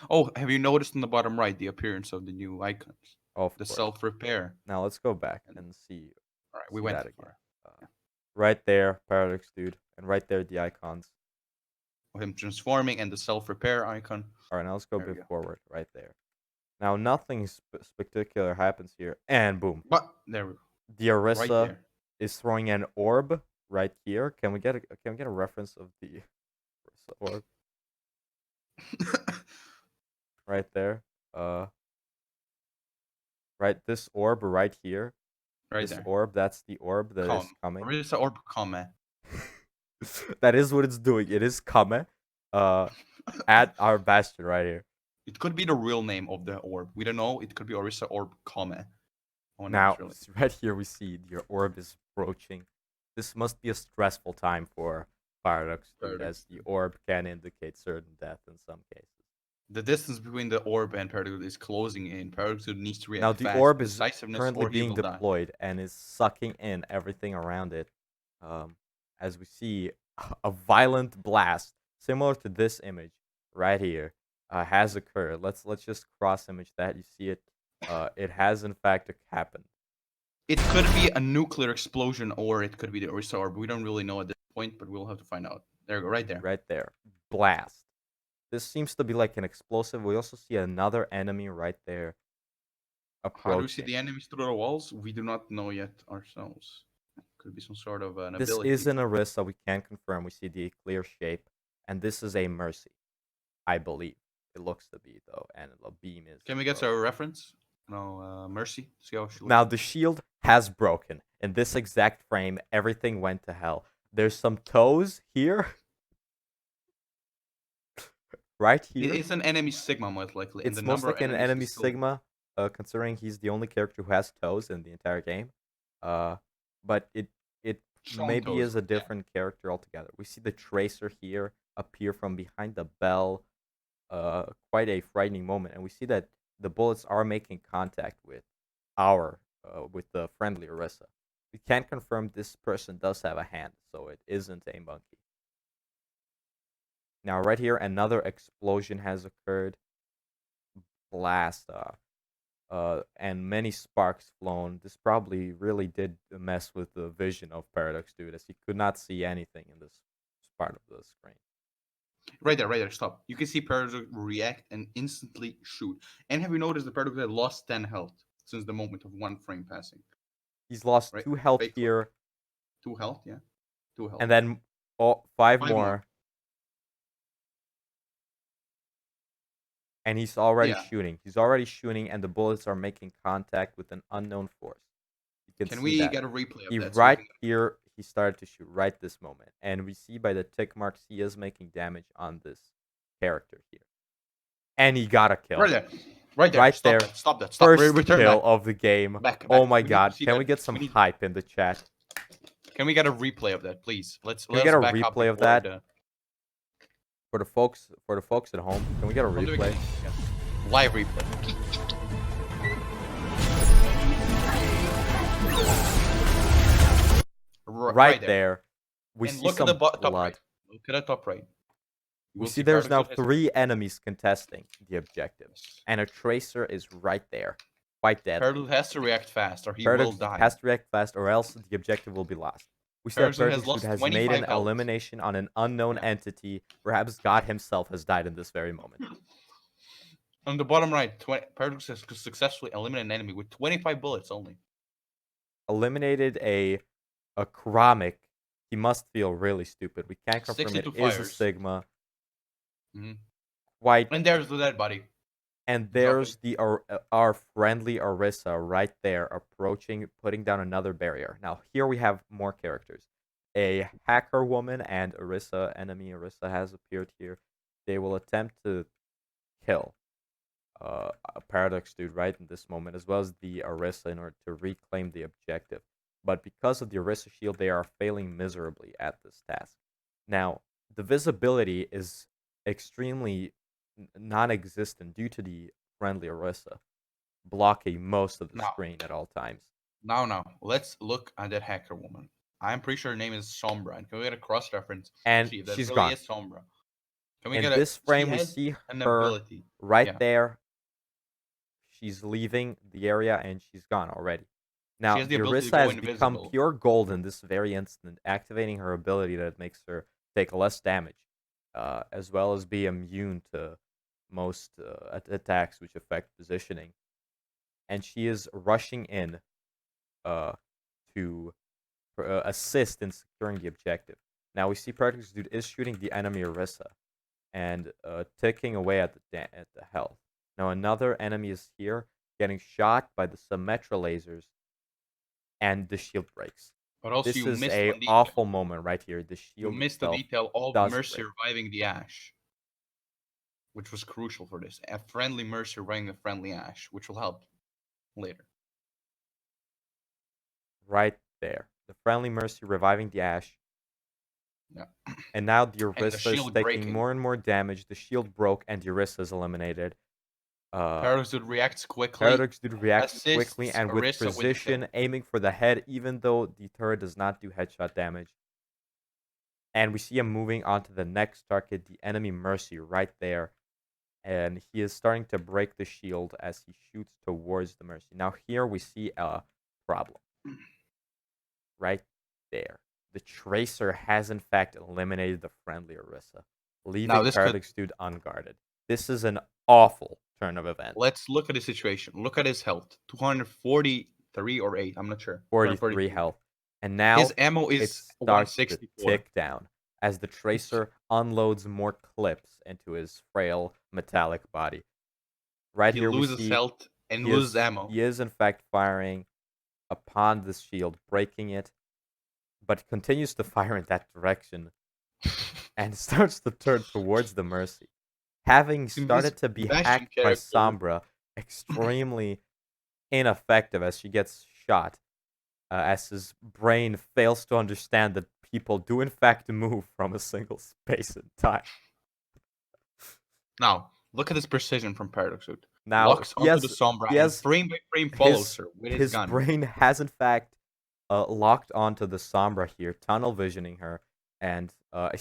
Speaker 2: Oh, have you noticed in the bottom right the appearance of the new icons?
Speaker 1: Of
Speaker 2: The
Speaker 1: course.
Speaker 2: self repair.
Speaker 1: Now let's go back
Speaker 2: And
Speaker 1: and
Speaker 2: all right, we
Speaker 1: see
Speaker 2: went
Speaker 1: that
Speaker 2: too
Speaker 1: again.
Speaker 2: far.
Speaker 1: Uh,
Speaker 2: Yeah.
Speaker 1: right there, Paradox dude, and right there the icons.
Speaker 2: Of him transforming and the self repair icon.
Speaker 1: All right, now let's go a
Speaker 2: There we
Speaker 1: bit
Speaker 2: go.
Speaker 1: forward. Right there. Now nothing spectacular happens here, and boom,
Speaker 2: But there we go.
Speaker 1: the
Speaker 2: Right
Speaker 1: Orisa
Speaker 2: there.
Speaker 1: is throwing an orb right here. Can we get a reference of the Orisa orb right there? Right, this orb right here.
Speaker 2: Right
Speaker 1: This
Speaker 2: there.
Speaker 1: orb, that's the orb that is
Speaker 2: Come.
Speaker 1: coming.
Speaker 2: Orisa or come.
Speaker 1: That is what it's doing. It is coming. At our bastion right here.
Speaker 2: It could be the real name of the orb. We don't know. It could be Orisa Orb Kame. No one knows
Speaker 1: Now,
Speaker 2: really.
Speaker 1: right here we see your orb is approaching. This must be a stressful time for Paradox, dude,
Speaker 2: Paradox.
Speaker 1: as the orb can indicate certain death in some cases.
Speaker 2: The distance between the orb and Paradox is closing in. Paradox needs to
Speaker 1: Now,
Speaker 2: react
Speaker 1: the
Speaker 2: fast,
Speaker 1: orb is
Speaker 2: decisiveness,
Speaker 1: currently
Speaker 2: or he
Speaker 1: being
Speaker 2: will die.
Speaker 1: deployed and is sucking in everything around it. As we see, a violent blast, similar to this image right here, has occurred. Let's just cross image that. You see it. It has in fact happened.
Speaker 2: It could be a nuclear explosion, or it could be the Orisa orb. We don't really know at this point, but we'll have to find out. There we go, right there.
Speaker 1: Right there. Blast. This seems to be like an explosive. We also see another enemy right there
Speaker 2: How do we see
Speaker 1: approaching.
Speaker 2: the enemies through the walls? We do not know yet ourselves. Could be some sort of an
Speaker 1: This
Speaker 2: ability.
Speaker 1: is an Orisa. We can confirm. We see the clear shape. And this is a Mercy, I believe. It looks to be, though. And the beam is.
Speaker 2: Can we get a reference? No, Mercy. See how she looks.
Speaker 1: Now, the shield has broken. In this exact frame, everything went to hell. There's some toes here. Right here.
Speaker 2: It's an enemy Sigma, most likely. And
Speaker 1: It's
Speaker 2: the
Speaker 1: most
Speaker 2: number
Speaker 1: like
Speaker 2: of
Speaker 1: an
Speaker 2: enemies
Speaker 1: enemy
Speaker 2: is still...
Speaker 1: Sigma, considering he's the only character who has toes in the entire game. But it maybe
Speaker 2: toes,
Speaker 1: is a
Speaker 2: yeah.
Speaker 1: different character altogether. We see the Tracer here appear from behind the bell. Quite a frightening moment, and we see that the bullets are making contact with with the friendly Orisa. We can confirm this person does have a hand, so it isn't a monkey. Now, right here, another explosion has occurred. Blast, and many sparks flown. This probably really did mess with the vision of Paradox, dude, as he could not see anything in this part of the screen.
Speaker 2: Right there, stop. You can see Paradox react and instantly shoot. And have you noticed the Paradox had lost 10 health since the moment of one frame passing?
Speaker 1: He's lost
Speaker 2: Right?
Speaker 1: 2 health
Speaker 2: Fake
Speaker 1: here.
Speaker 2: 2 health, yeah. 2 health.
Speaker 1: And then 5
Speaker 2: 5
Speaker 1: more. And he's already
Speaker 2: Yeah.
Speaker 1: shooting. He's already shooting, and the bullets are making contact with an unknown force. You can
Speaker 2: Can
Speaker 1: see
Speaker 2: we
Speaker 1: that.
Speaker 2: get a replay of
Speaker 1: He
Speaker 2: that?
Speaker 1: right here, he started to shoot right this moment. And we see by the tick marks, he is making damage on this character here. And he got a kill.
Speaker 2: Right there. Right there.
Speaker 1: Right
Speaker 2: Stop
Speaker 1: there.
Speaker 2: that. Stop that.
Speaker 1: First
Speaker 2: Return
Speaker 1: kill
Speaker 2: back.
Speaker 1: of the game.
Speaker 2: Back.
Speaker 1: Oh my
Speaker 2: We need to
Speaker 1: god.
Speaker 2: see
Speaker 1: Can
Speaker 2: that.
Speaker 1: we get some
Speaker 2: We need-
Speaker 1: hype in the chat?
Speaker 2: Can we get a replay of that, please? Let's
Speaker 1: we get a
Speaker 2: back up
Speaker 1: replay of
Speaker 2: before
Speaker 1: that? For the folks at home, can we get a
Speaker 2: From the
Speaker 1: replay?
Speaker 2: beginning, yeah. Live replay.
Speaker 1: Right there. We
Speaker 2: And
Speaker 1: see
Speaker 2: look
Speaker 1: some
Speaker 2: at the top
Speaker 1: blood.
Speaker 2: right. Look at the top right. You
Speaker 1: We
Speaker 2: will
Speaker 1: see there's now
Speaker 2: Paradox has
Speaker 1: 3 enemies contesting the objective. And a Tracer is right there. Quite dead.
Speaker 2: Paradox has to react fast or he
Speaker 1: Paradox
Speaker 2: will die.
Speaker 1: has to react fast or else the objective will be lost. We see that
Speaker 2: Paradox has
Speaker 1: Paradox
Speaker 2: lost
Speaker 1: dude has
Speaker 2: 25
Speaker 1: made an
Speaker 2: health.
Speaker 1: elimination on an unknown
Speaker 2: Yeah.
Speaker 1: entity. Perhaps God himself has died in this very moment.
Speaker 2: On the bottom right, Paradox has successfully eliminated an enemy with 25 bullets only.
Speaker 1: Eliminated a Chromic. He must feel really stupid. We can't confirm it
Speaker 2: 62
Speaker 1: is a
Speaker 2: fires.
Speaker 1: Sigma.
Speaker 2: Mhm.
Speaker 1: Quite.
Speaker 2: And there's the dead body.
Speaker 1: And there's our friendly Orisa right there approaching, putting down another barrier. Now, here we have more characters. A hacker woman and Orisa, enemy Orisa has appeared here. they will attempt to kill a Paradox dude right in this moment, as well as the Orisa in order to reclaim the objective. But because of the Orisa shield, they are failing miserably at this task. Now, the visibility is extremely non-existent due to the friendly Orisa blocking most of the
Speaker 2: Now,
Speaker 1: screen at all times.
Speaker 2: now, let's look at that hacker woman. I'm pretty sure her name is Sombra. And can we get a cross reference to
Speaker 1: And
Speaker 2: see if that
Speaker 1: she's
Speaker 2: really
Speaker 1: gone.
Speaker 2: is Sombra? Can we
Speaker 1: In
Speaker 2: get a?
Speaker 1: this
Speaker 2: She
Speaker 1: frame, we
Speaker 2: has
Speaker 1: see
Speaker 2: an
Speaker 1: her
Speaker 2: ability.
Speaker 1: right
Speaker 2: Yeah,
Speaker 1: there. She's leaving the area and she's gone already.
Speaker 2: she
Speaker 1: Now,
Speaker 2: has the
Speaker 1: the
Speaker 2: ability to
Speaker 1: Orisa
Speaker 2: go
Speaker 1: has become
Speaker 2: invisible.
Speaker 1: pure gold in this very instant, activating her ability that makes her take less damage, as well as be immune to most attacks which affect positioning. And she is rushing in uh, to assist in securing the objective. Now, we see Paradox Dude is shooting the enemy Orisa and ticking away at the health. Now another enemy is here, getting shot by the Symmetra lasers, and the shield breaks.
Speaker 2: But also,
Speaker 1: This
Speaker 2: you
Speaker 1: is
Speaker 2: missed
Speaker 1: a
Speaker 2: one detail.
Speaker 1: awful moment right here. The
Speaker 2: You
Speaker 1: shield
Speaker 2: missed the
Speaker 1: itself
Speaker 2: detail of
Speaker 1: does
Speaker 2: Mercy
Speaker 1: break
Speaker 2: reviving the Ash, which was crucial for this. A friendly Mercy reviving a friendly Ash, which will help later.
Speaker 1: right there. The friendly Mercy reviving the Ash,
Speaker 2: Yeah.
Speaker 1: and now the
Speaker 2: And the
Speaker 1: Orisa is
Speaker 2: shield
Speaker 1: taking
Speaker 2: breaking.
Speaker 1: more and more damage. The shield broke, and the Orisa is eliminated.
Speaker 2: Paradox Dude reacts quickly,
Speaker 1: Paradox Dude reacts quickly
Speaker 2: assists
Speaker 1: and with
Speaker 2: Orisa with the kill.
Speaker 1: precision, aiming for the head, even though the turret does not do headshot damage. And we see him moving on to the next target, the enemy Mercy, right there. And he is starting to break the shield as he shoots towards the Mercy. Now here we see a problem. Right there. The Tracer has in fact eliminated the friendly Orisa,
Speaker 2: Now
Speaker 1: leaving
Speaker 2: this could.
Speaker 1: Paradox Dude unguarded. This is an awful turn of events.
Speaker 2: Let's look at his situation. Look at his health. 243 or 8. I'm not sure.
Speaker 1: 43
Speaker 2: 243.
Speaker 1: health. And
Speaker 2: His
Speaker 1: now
Speaker 2: ammo
Speaker 1: it
Speaker 2: is
Speaker 1: starts to
Speaker 2: 164.
Speaker 1: tick down as the Tracer unloads more clips into his frail metallic body. Right
Speaker 2: He
Speaker 1: here we
Speaker 2: loses
Speaker 1: see
Speaker 2: health and loses ammo.
Speaker 1: he is in fact firing upon this shield, breaking it, but continues to fire in that direction and starts to turn towards the Mercy. Having
Speaker 2: In this
Speaker 1: started to be
Speaker 2: Bastion
Speaker 1: hacked by
Speaker 2: character,
Speaker 1: Sombra, extremely ineffective as she gets shot, as his brain fails to understand that people do in fact move from a single space and time.
Speaker 2: now look at his precision from Paradox Suit.
Speaker 1: Now
Speaker 2: Locks onto the Sombra
Speaker 1: he
Speaker 2: and
Speaker 1: has
Speaker 2: frame by frame follows her with his
Speaker 1: his
Speaker 2: gun.
Speaker 1: brain has in fact locked onto the Sombra here, tunnel visioning her, and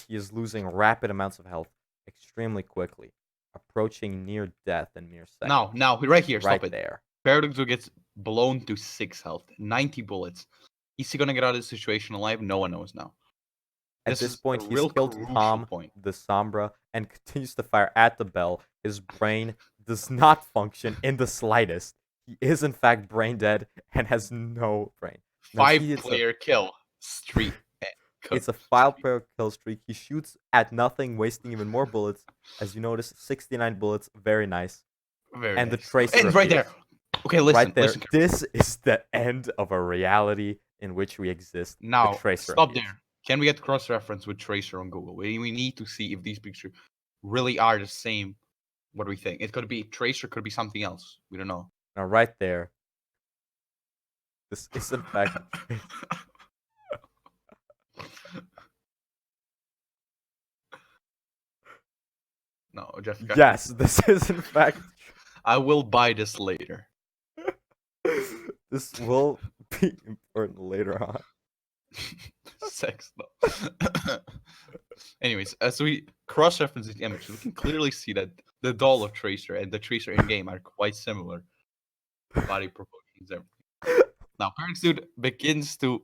Speaker 1: he is losing rapid amounts of health extremely quickly, approaching near death in mere seconds.
Speaker 2: Now, right here,
Speaker 1: Right
Speaker 2: stop it.
Speaker 1: there.
Speaker 2: Paradox Suit gets blown to 6 health, 90 bullets. Is he gonna get out of this situation alive? No one knows now.
Speaker 1: At
Speaker 2: This
Speaker 1: this
Speaker 2: is a
Speaker 1: point, he's
Speaker 2: real
Speaker 1: killed
Speaker 2: crucial
Speaker 1: Tom,
Speaker 2: point.
Speaker 1: the Sombra, and continues to fire at the bell. His brain does not function in the slightest. He is, in fact, brain dead and has no brain. Now, see,
Speaker 2: 5-player kill streak.
Speaker 1: it's a 5-player kill streak. He shoots at nothing, wasting even more bullets. As you notice, 69 bullets. Very nice.
Speaker 2: Very
Speaker 1: And the
Speaker 2: nice.
Speaker 1: Tracer
Speaker 2: And right there.
Speaker 1: appears.
Speaker 2: Okay, listen,
Speaker 1: Right there.
Speaker 2: listen.
Speaker 1: This is the end of a reality in which we exist. The
Speaker 2: Now,
Speaker 1: Tracer
Speaker 2: stop
Speaker 1: appears.
Speaker 2: there. Can we get cross reference with Tracer on Google? We need to see if these pictures really are the same. What do we think? It could be Tracer, could be something else. We don't know.
Speaker 1: Now, right there, this is in fact the Tracer.
Speaker 2: No, Jessica.
Speaker 1: Yes, this is in fact.
Speaker 2: I will buy this later.
Speaker 1: This will be important later on.
Speaker 2: Sex, though. Anyways, as we cross reference the images, we can clearly see that the doll of Tracer and the Tracer in game are quite similar. Body proportions, everything. Now, Paradox Dude begins to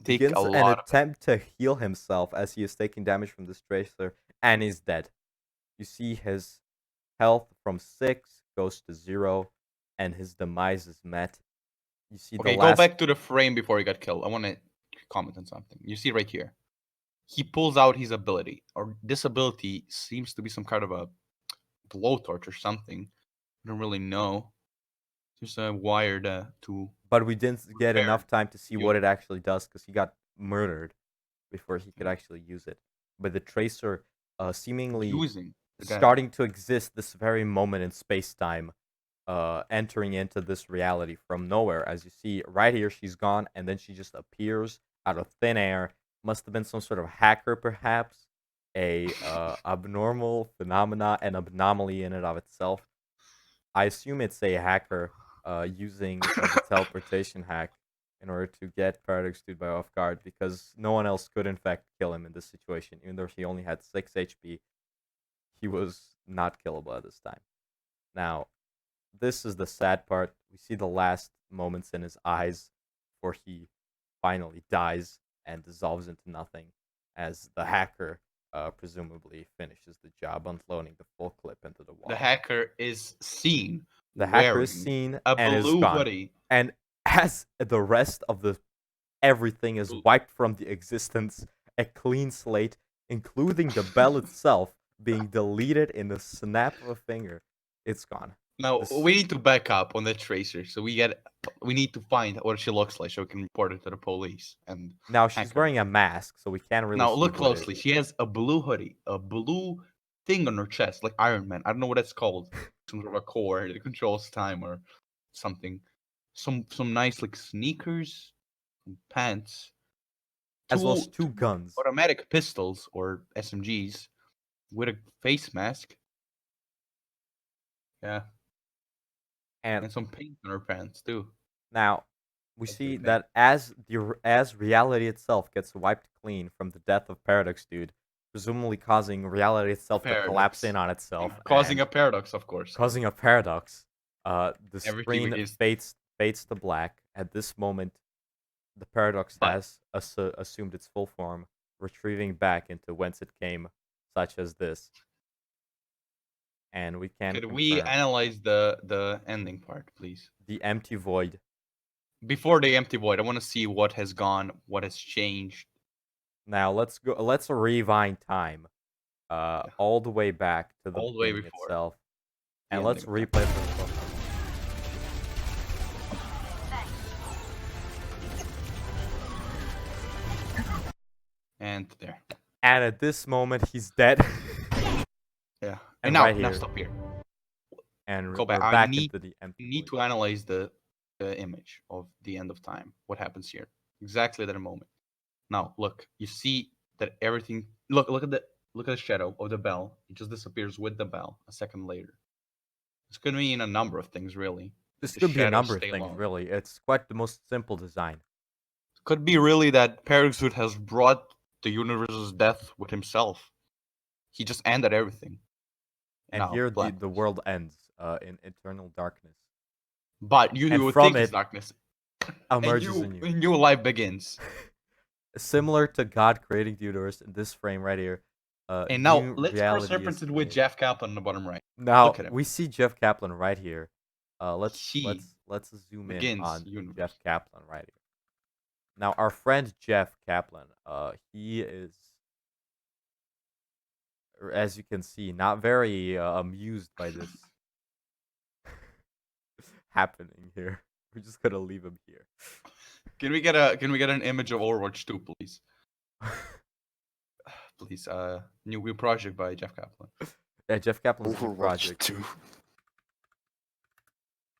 Speaker 2: take
Speaker 1: Begins
Speaker 2: a
Speaker 1: an
Speaker 2: lot of
Speaker 1: attempt to heal himself as he is taking damage from this Tracer and is dead. You see his health from 6 goes to 0 and his demise is met. You see
Speaker 2: Okay,
Speaker 1: the
Speaker 2: go
Speaker 1: last
Speaker 2: back to the frame before he got killed. I want to comment on something. You see right here. He pulls out his ability, or this ability seems to be some kind of a blowtorch or something. I don't really know. Just a wired to.
Speaker 1: but we didn't get
Speaker 2: repair
Speaker 1: enough time to see what
Speaker 2: unit.
Speaker 1: it actually does because he got murdered before he could actually use it. But the Tracer seemingly
Speaker 2: using the gadget.
Speaker 1: starting to exist this very moment in space time, entering into this reality from nowhere. As you see right here, she's gone, and then she just appears out of thin air. Must have been some sort of hacker, perhaps a abnormal phenomena, an anomaly in and of itself. I assume it's a hacker using the teleportation hack in order to get Paradox Dude by off guard, because no one else could in fact kill him in this situation. Even though he only had 6 HP, he was not killable at this time. Now, this is the sad part. We see the last moments in his eyes before he finally dies and dissolves into nothing, as the hacker presumably finishes the job unloading the full clip into the
Speaker 2: The
Speaker 1: wall.
Speaker 2: hacker is seen
Speaker 1: The hacker is
Speaker 2: wearing
Speaker 1: seen
Speaker 2: a
Speaker 1: and is
Speaker 2: blue
Speaker 1: gone.
Speaker 2: hoodie.
Speaker 1: And as the rest of the everything is wiped from the existence, a clean slate, including the bell itself being deleted in the snap of a finger, it's gone.
Speaker 2: Now
Speaker 1: This,
Speaker 2: we need to back up on the tracer, so we need to find what she looks like so we can report it to the police and
Speaker 1: now she's
Speaker 2: hacker.
Speaker 1: wearing a mask, so we can't really
Speaker 2: Now
Speaker 1: see
Speaker 2: look
Speaker 1: who it
Speaker 2: closely.
Speaker 1: is.
Speaker 2: She has a blue hoodie, a blue thing on her chest, like Iron Man. I don't know what that's called. Some sort of a core that controls time or something. Some nice like sneakers, pants,
Speaker 1: As well as
Speaker 2: two
Speaker 1: two guns.
Speaker 2: automatic pistols or SMGs with a face mask. Yeah,
Speaker 1: And
Speaker 2: and some paint on her pants too.
Speaker 1: now we
Speaker 2: That's pretty
Speaker 1: see
Speaker 2: pink.
Speaker 1: that as reality itself gets wiped clean from the death of Paradox Dude, presumably causing reality itself to collapse in
Speaker 2: Paradox.
Speaker 1: on itself
Speaker 2: Causing
Speaker 1: and
Speaker 2: a paradox, of course.
Speaker 1: causing a paradox. The
Speaker 2: Everything
Speaker 1: screen
Speaker 2: begins.
Speaker 1: fades to black. At this moment, the paradox
Speaker 2: But
Speaker 1: has assumed its full form, retrieving back into whence it came, such as this. And we can
Speaker 2: could we
Speaker 1: confirm
Speaker 2: analyze the ending part, please?
Speaker 1: the empty void.
Speaker 2: Before the empty void, I want to see what has gone, what has changed.
Speaker 1: Now let's go. Let's rewind time,
Speaker 2: Yeah,
Speaker 1: all the way back to the
Speaker 2: all the way
Speaker 1: beginning
Speaker 2: before
Speaker 1: itself,
Speaker 2: the
Speaker 1: and
Speaker 2: ending
Speaker 1: let's
Speaker 2: of time.
Speaker 1: replay from the book.
Speaker 2: And there.
Speaker 1: And at this moment, he's dead.
Speaker 2: Yeah.
Speaker 1: And
Speaker 2: now,
Speaker 1: right
Speaker 2: now
Speaker 1: here,
Speaker 2: stop here.
Speaker 1: and
Speaker 2: Go back.
Speaker 1: we're
Speaker 2: I
Speaker 1: back
Speaker 2: need
Speaker 1: into the empty
Speaker 2: need
Speaker 1: void.
Speaker 2: to analyze the image of the end of time. What happens here? Exactly at that moment. Now, look. You see that everything. Look at the shadow of the bell. It just disappears with the bell a second later. This could mean a number of things, really.
Speaker 1: This
Speaker 2: The
Speaker 1: could be a
Speaker 2: shadows
Speaker 1: number of
Speaker 2: stay
Speaker 1: things,
Speaker 2: alone.
Speaker 1: really. It's quite the most simple design.
Speaker 2: Could be really that Paraxud has brought the universe's death with himself. He just ended everything.
Speaker 1: And
Speaker 2: Now,
Speaker 1: here
Speaker 2: black.
Speaker 1: the world ends in eternal darkness.
Speaker 2: But you
Speaker 1: And
Speaker 2: would
Speaker 1: from
Speaker 2: think it's
Speaker 1: it
Speaker 2: darkness, and
Speaker 1: emerges a new.
Speaker 2: new life begins.
Speaker 1: Similar to God creating the universe in this frame right here,
Speaker 2: And now
Speaker 1: new
Speaker 2: let's
Speaker 1: reality
Speaker 2: cross-reference
Speaker 1: is
Speaker 2: it with
Speaker 1: made.
Speaker 2: Jeff Kaplan on the bottom right.
Speaker 1: Now
Speaker 2: Look at him.
Speaker 1: we see Jeff Kaplan right here.
Speaker 2: He
Speaker 1: Let's zoom in
Speaker 2: begins
Speaker 1: on Jeff
Speaker 2: universe.
Speaker 1: Kaplan right here. Now our friend Jeff Kaplan, he is, as you can see, not very amused by this happening here. We're just gonna leave him here.
Speaker 2: Can we get an image of Overwatch 2, please? Please, new project by Jeff Kaplan.
Speaker 1: Yeah, Jeff Kaplan's new
Speaker 3: Overwatch
Speaker 1: project,
Speaker 3: 2.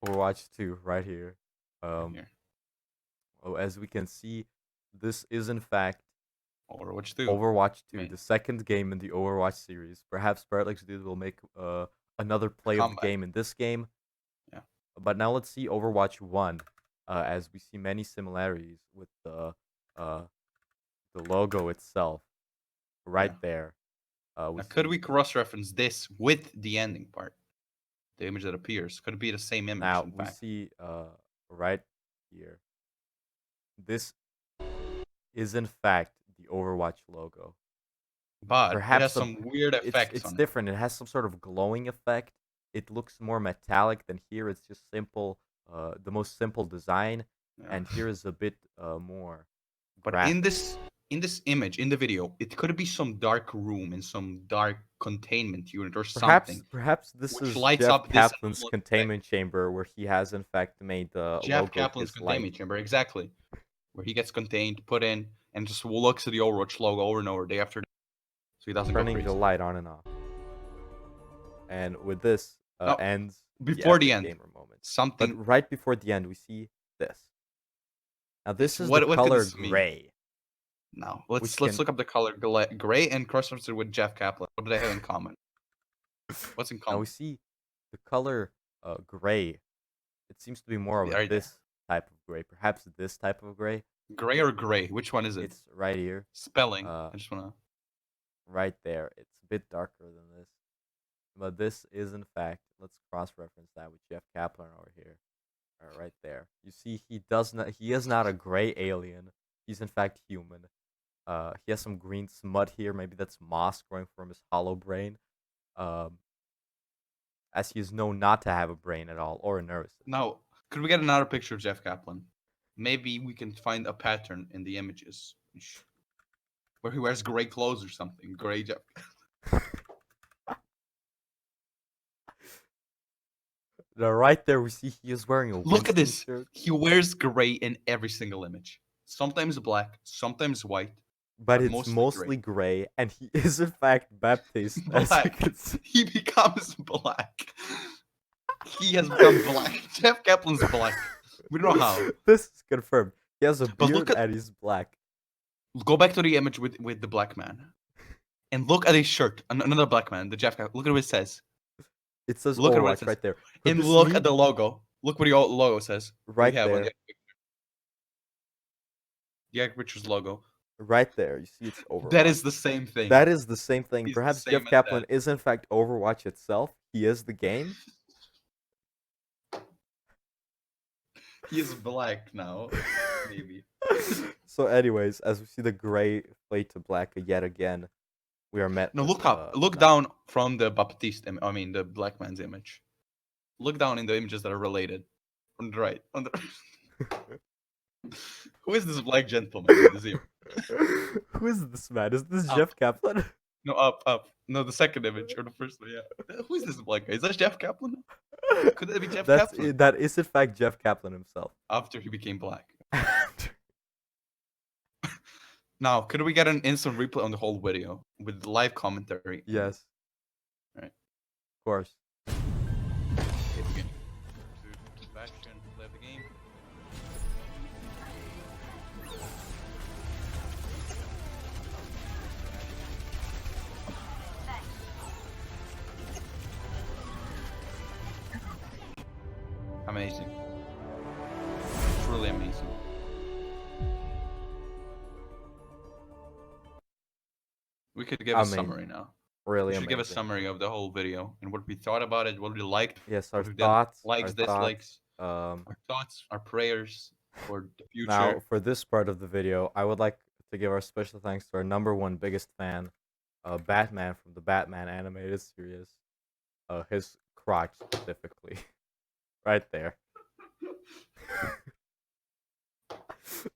Speaker 1: Overwatch 2, right here.
Speaker 2: Right here.
Speaker 1: Oh, as we can see, this is in fact
Speaker 2: Overwatch 2.
Speaker 1: Overwatch 2,
Speaker 2: Man.
Speaker 1: the second game in the Overwatch series. Perhaps Paradox Dude will make another play of the
Speaker 2: Comeback.
Speaker 1: game in this game.
Speaker 2: Yeah.
Speaker 1: But now let's see Overwatch 1, as we see many similarities with the logo itself right
Speaker 2: Yeah.
Speaker 1: there.
Speaker 2: Now, could we cross-reference this with the ending part? The image that appears could it be the same image.
Speaker 1: Now
Speaker 2: in
Speaker 1: we
Speaker 2: fact.
Speaker 1: see right here. This is in fact the Overwatch logo.
Speaker 2: But it has
Speaker 1: Perhaps
Speaker 2: some weird effects
Speaker 1: it's
Speaker 2: on
Speaker 1: different. It has some sort of glowing effect. It looks more metallic than here. It's just simple, the most simple design,
Speaker 2: it. Yeah.
Speaker 1: and here is a bit more.
Speaker 2: But
Speaker 1: graphic.
Speaker 2: in this image, in the video, it could be some dark room in some dark containment unit or something.
Speaker 1: Perhaps this
Speaker 2: which
Speaker 1: is
Speaker 2: lights
Speaker 1: Jeff
Speaker 2: up this
Speaker 1: Kaplan's
Speaker 2: anomalous
Speaker 1: containment chamber, where he has in fact made the
Speaker 2: Jeff
Speaker 1: logo
Speaker 2: Kaplan's
Speaker 1: his light.
Speaker 2: containment chamber, exactly. Where he gets contained, put in, and just looks at the Overwatch logo over and over day after day. so he doesn't go
Speaker 1: turning the
Speaker 2: crazy.
Speaker 1: light on and off. And with this
Speaker 2: Now,
Speaker 1: ends the
Speaker 2: before the
Speaker 1: epic
Speaker 2: end,
Speaker 1: gamer moment. But
Speaker 2: something.
Speaker 1: right before the end, we see this. Now this is the
Speaker 2: What could
Speaker 1: color
Speaker 2: this mean?
Speaker 1: gray.
Speaker 2: Now
Speaker 1: Which
Speaker 2: let's
Speaker 1: can
Speaker 2: look up the color gray and cross-reference it with Jeff Kaplan. What do they have in common? What's in
Speaker 1: now we
Speaker 2: common?
Speaker 1: see the color gray. It seems to be more of
Speaker 2: Right there.
Speaker 1: this type of gray, perhaps this type of gray.
Speaker 2: Gray or gray? Which one is it?
Speaker 1: It's right here,
Speaker 2: Spelling. I just wanna.
Speaker 1: right there. It's a bit darker than this, but this is in fact. Let's cross-reference that with Jeff Kaplan over here. Right there. You see, he does not. He is not a gray alien. He's in fact human. He has some green smut here. Maybe that's moss growing from his hollow brain. Um, as he is known not to have a brain at all or a nervous system.
Speaker 2: Now, could we get another picture of Jeff Kaplan? Maybe we can find a pattern in the images where he wears gray clothes or something. Gray Jeff.
Speaker 1: Now, right there, we see he is wearing a
Speaker 2: Look at
Speaker 1: Winston
Speaker 2: this.
Speaker 1: shirt,
Speaker 2: He wears gray in every single image. Sometimes black, sometimes white.
Speaker 1: but it's
Speaker 2: mostly
Speaker 1: mostly gray, and he is in fact Baptist, as you
Speaker 2: Black.
Speaker 1: can see.
Speaker 2: He becomes black. He has become black. Jeff Kaplan's black. We don't know how.
Speaker 1: This is confirmed. He has a
Speaker 2: But
Speaker 1: beard
Speaker 2: look at-
Speaker 1: and he's black.
Speaker 2: Go back to the image with the black man. And look at his shirt. Another black man, the Jeff Kaplan. Look at what it says.
Speaker 1: It says
Speaker 2: Look at what it
Speaker 1: Overwatch
Speaker 2: says.
Speaker 1: right there. Could
Speaker 2: And
Speaker 1: this
Speaker 2: look
Speaker 1: mean-
Speaker 2: at the logo. Look what the logo says. What do
Speaker 1: right
Speaker 2: we have on
Speaker 1: there.
Speaker 2: the Richard's logo.
Speaker 1: Right there, you see it's Overwatch.
Speaker 2: That is the same thing.
Speaker 1: That is the same thing.
Speaker 2: He's the
Speaker 1: Perhaps
Speaker 2: same
Speaker 1: Jeff
Speaker 2: as
Speaker 1: Kaplan
Speaker 2: that.
Speaker 1: is in fact Overwatch itself. He is the game.
Speaker 2: He is black now. Maybe.
Speaker 1: So, anyways, as we see the gray fade to black yet again, we are met.
Speaker 2: No,
Speaker 1: with,
Speaker 2: look up. Look down from the Baptiste. I mean, the black man's image. Look down in the images that are related. On the right. On the. Who is this black gentleman with the zero?
Speaker 1: Who is this man? Is this
Speaker 2: Up.
Speaker 1: Jeff Kaplan?
Speaker 2: No, up. No, the second image or the first one. Yeah. Who is this black guy? Is that Jeff Kaplan? Could that be Jeff Kaplan?
Speaker 1: That is in fact Jeff Kaplan himself.
Speaker 2: After he became black. Now, could we get an instant replay on the whole video with live commentary?
Speaker 1: Yes.
Speaker 2: Right.
Speaker 1: Of course.
Speaker 2: Okay, begin. Sebastian, play the game. Amazing. Truly amazing. We could give a summary now.
Speaker 1: Really
Speaker 2: We should give a
Speaker 1: amazing.
Speaker 2: summary of the whole video and what we thought about it, what we liked,
Speaker 1: Yes, our
Speaker 2: what we didn't.
Speaker 1: thoughts.
Speaker 2: Likes,
Speaker 1: our
Speaker 2: dislikes,
Speaker 1: thoughts.
Speaker 2: our thoughts, our prayers for the future.
Speaker 1: Now, for this part of the video, I would like to give our special thanks to our #1 biggest fan, Batman from the Batman animated series. His crotch specifically, right there.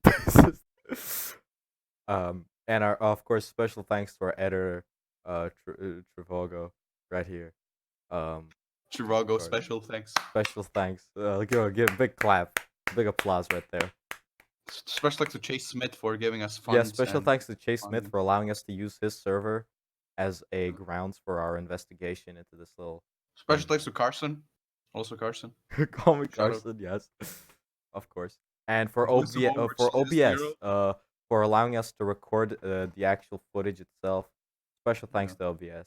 Speaker 1: This is- and our of course special thanks to our editor, Trivogo, right here.
Speaker 2: Chirago,
Speaker 1: sorry.
Speaker 2: special thanks.
Speaker 1: Special thanks. Give a big clap, big applause right there.
Speaker 2: Special thanks to Chase Smith for giving us funds.
Speaker 1: Yeah, special
Speaker 2: and
Speaker 1: thanks to Chase Smith
Speaker 2: funding.
Speaker 1: for allowing us to use his server as a grounds for our investigation into this little.
Speaker 2: Special thanks to Carson. Also Carson.
Speaker 1: Call me
Speaker 2: Shout out.
Speaker 1: Carson, yes, of course. And for
Speaker 2: Voice of
Speaker 1: OBS, for
Speaker 2: Overwatch is
Speaker 1: OBS, for allowing us to record the actual footage itself. Special thanks to OBS.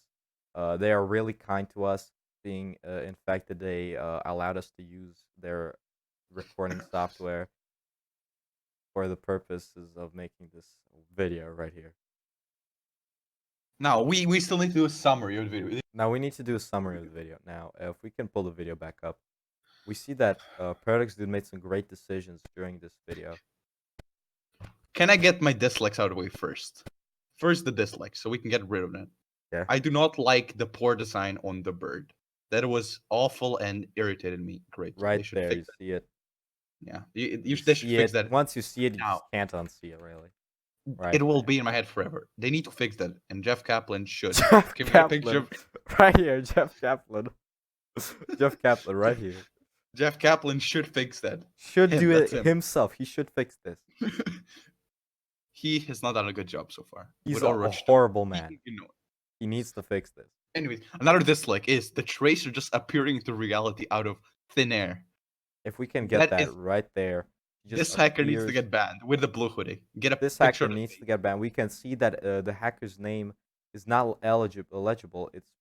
Speaker 1: They are really kind to us. Being in fact that they allowed us to use their recording software for the purposes of making this video right here.
Speaker 2: Now we still need to do a summary of the video.
Speaker 1: Now we need to do a summary of the video. Now, if we can pull the video back up, we see that Paradox Dude made some great decisions during this video.
Speaker 2: Can I get my dislikes out of the way first? First the dislikes, so we can get rid of that.
Speaker 1: Yeah.
Speaker 2: I do not like the poor design on the bird. That was awful and irritated me. Great. They
Speaker 1: Right
Speaker 2: should
Speaker 1: there,
Speaker 2: fix
Speaker 1: you
Speaker 2: that.
Speaker 1: see it.
Speaker 2: Yeah,
Speaker 1: You
Speaker 2: they should
Speaker 1: see
Speaker 2: fix
Speaker 1: it.
Speaker 2: that.
Speaker 1: Once you see it, you
Speaker 2: Now.
Speaker 1: just can't unsee it, really. Right
Speaker 2: It will
Speaker 1: there.
Speaker 2: be in my head forever. They need to fix that, and Jeff Kaplan should.
Speaker 1: Jeff
Speaker 2: Give me a picture
Speaker 1: Kaplan,
Speaker 2: of
Speaker 1: right here, Jeff Kaplan. Jeff Kaplan, right here.
Speaker 2: Jeff Kaplan should fix that.
Speaker 1: Should
Speaker 2: Him,
Speaker 1: do it
Speaker 2: that's him.
Speaker 1: himself. He should fix this.
Speaker 2: He has not done a good job so far.
Speaker 1: He's
Speaker 2: With
Speaker 1: a
Speaker 2: Overwatch 2.
Speaker 1: horrible man.
Speaker 2: You know,
Speaker 1: He needs to fix this.
Speaker 2: Anyways, another dislike is the tracer just appearing into reality out of thin air.
Speaker 1: If we can get
Speaker 2: That
Speaker 1: that
Speaker 2: is
Speaker 1: right there, he just
Speaker 2: this hacker needs to
Speaker 1: appears.
Speaker 2: get banned with the blue hoodie. Get a
Speaker 1: This
Speaker 2: picture
Speaker 1: hacker
Speaker 2: of the
Speaker 1: needs to
Speaker 2: face.
Speaker 1: get banned. We can see that the hacker's name is not eligible. It's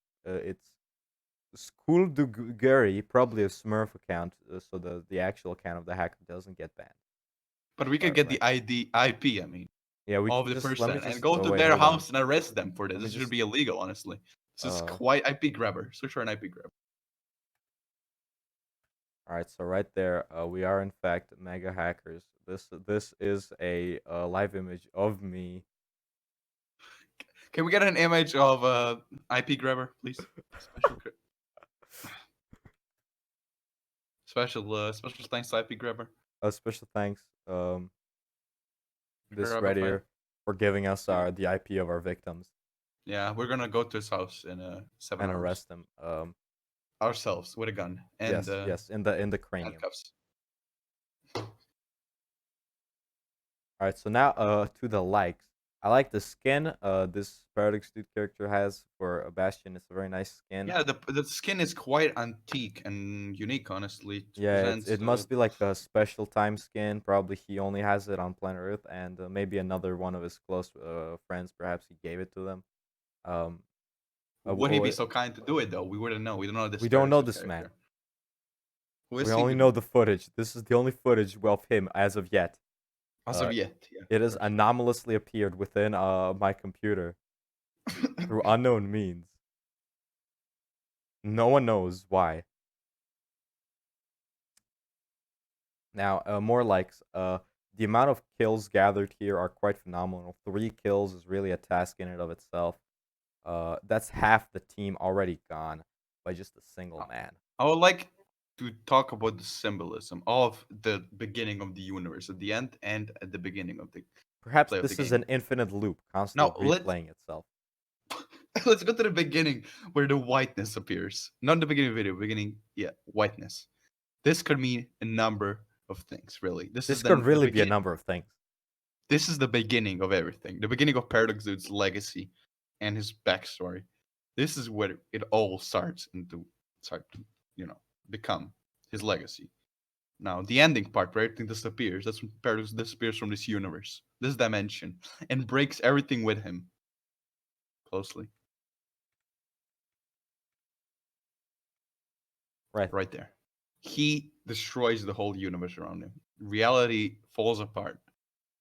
Speaker 1: School du Gary, probably a Smurf account, so the actual account of the hacker doesn't get banned.
Speaker 2: But we could get
Speaker 1: Right.
Speaker 2: the ID IP, I mean,
Speaker 1: Yeah, we
Speaker 2: of
Speaker 1: can
Speaker 2: the
Speaker 1: just let me
Speaker 2: person and
Speaker 1: just
Speaker 2: go to
Speaker 1: wait.
Speaker 2: their
Speaker 1: Hold on.
Speaker 2: house and arrest them for this.
Speaker 1: Let me
Speaker 2: This should
Speaker 1: just
Speaker 2: be illegal, honestly. This is
Speaker 1: uh.
Speaker 2: quite IP grabber. Search for an IP grabber.
Speaker 1: All right, so right there, we are in fact mega hackers. This is a live image of me.
Speaker 2: Can we get an image of IP grabber, please? Special thanks to IP grabber.
Speaker 1: A special thanks, this right
Speaker 2: Rabbify.
Speaker 1: here, for giving us
Speaker 2: Yeah.
Speaker 1: the IP of our victims
Speaker 2: Yeah, we're gonna go to his house in 7
Speaker 1: and
Speaker 2: hours
Speaker 1: arrest them.
Speaker 2: ourselves with a gun and
Speaker 1: Yes, yes, in the cranium.
Speaker 2: handcuffs.
Speaker 1: All right, so now to the likes. I like the skin this Paradox Dude character has for a Bastion. It's a very nice skin.
Speaker 2: Yeah, the skin is quite antique and unique, honestly. It
Speaker 1: Yeah,
Speaker 2: presents
Speaker 1: it must be like a special time skin. Probably he only has it on planet Earth, and maybe another one of his close friends. Perhaps he gave it to them. Um,
Speaker 2: would he be so kind to do it though? We wouldn't know. We don't know this
Speaker 1: we don't know
Speaker 2: Paradox
Speaker 1: this man.
Speaker 2: character. Who
Speaker 1: We
Speaker 2: is he?
Speaker 1: only know the footage. This is the only footage of him as of yet.
Speaker 2: As of yet, yeah.
Speaker 1: It has anomalously appeared within my computer through unknown means. No one knows why. Now, more likes. The amount of kills gathered here are quite phenomenal. 3 kills is really a task in and of itself. That's half the team already gone by just a single man.
Speaker 2: I would like to talk about the symbolism of the beginning of the universe at the end and at the beginning of the
Speaker 1: Perhaps
Speaker 2: play of the
Speaker 1: this is
Speaker 2: game.
Speaker 1: an infinite loop,
Speaker 2: Now
Speaker 1: constantly
Speaker 2: let's
Speaker 1: replaying itself.
Speaker 2: let's go to the beginning where the whiteness appears. Not the beginning of the video, beginning, yeah, whiteness. This could mean a number of things, really.
Speaker 1: This could really be a number of things.
Speaker 2: This is the beginning of everything. The beginning of Paradox Dude's legacy and his backstory. This is where it all starts to become his legacy. Now, the ending part where everything disappears, that's when Paradox disappears from this universe, this dimension, and breaks everything with him. Closely. Right there. He destroys the whole universe around him. Reality falls apart.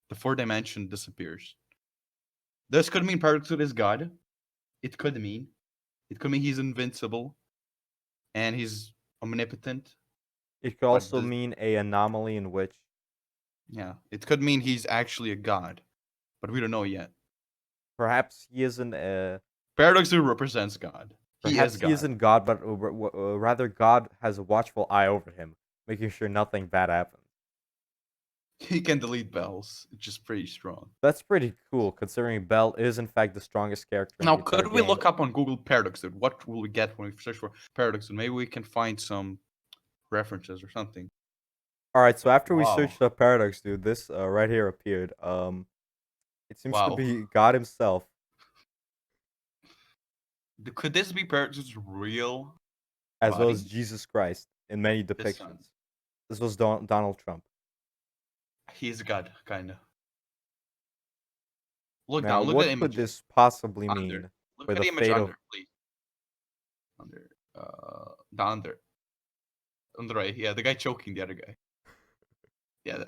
Speaker 2: The fourth dimension disappears. This could mean Paradox is God. It could mean he's invincible and he's omnipotent.
Speaker 1: It could also mean a anomaly in which,
Speaker 2: yeah, it could mean he's actually a god, but we don't know yet.
Speaker 1: perhaps he isn't a
Speaker 2: Paradox represents God.
Speaker 1: Perhaps he isn't God, but rather God has a watchful eye over him, making sure nothing bad happens.
Speaker 2: He can delete bells, which is pretty strong.
Speaker 1: That's pretty cool, considering Bell is in fact the strongest character.
Speaker 2: Now, could we look up on Google Paradox Dude? What will we get when we search for Paradox Dude? Maybe we can find some references or something.
Speaker 1: All right, so after we searched up Paradox Dude, this right here appeared. It seems to be God himself.
Speaker 2: Could this be Paradox Dude's real?
Speaker 1: As well as Jesus Christ in many depictions. This was Donald Trump.
Speaker 2: He's God, kind of. Look
Speaker 1: now,
Speaker 2: down. Look
Speaker 1: what
Speaker 2: at
Speaker 1: could this possibly mean
Speaker 2: Look
Speaker 1: for
Speaker 2: at
Speaker 1: the
Speaker 2: the image
Speaker 1: fate
Speaker 2: under,
Speaker 1: of?
Speaker 2: please. Down there. On the right, yeah, the guy choking the other guy. Yeah,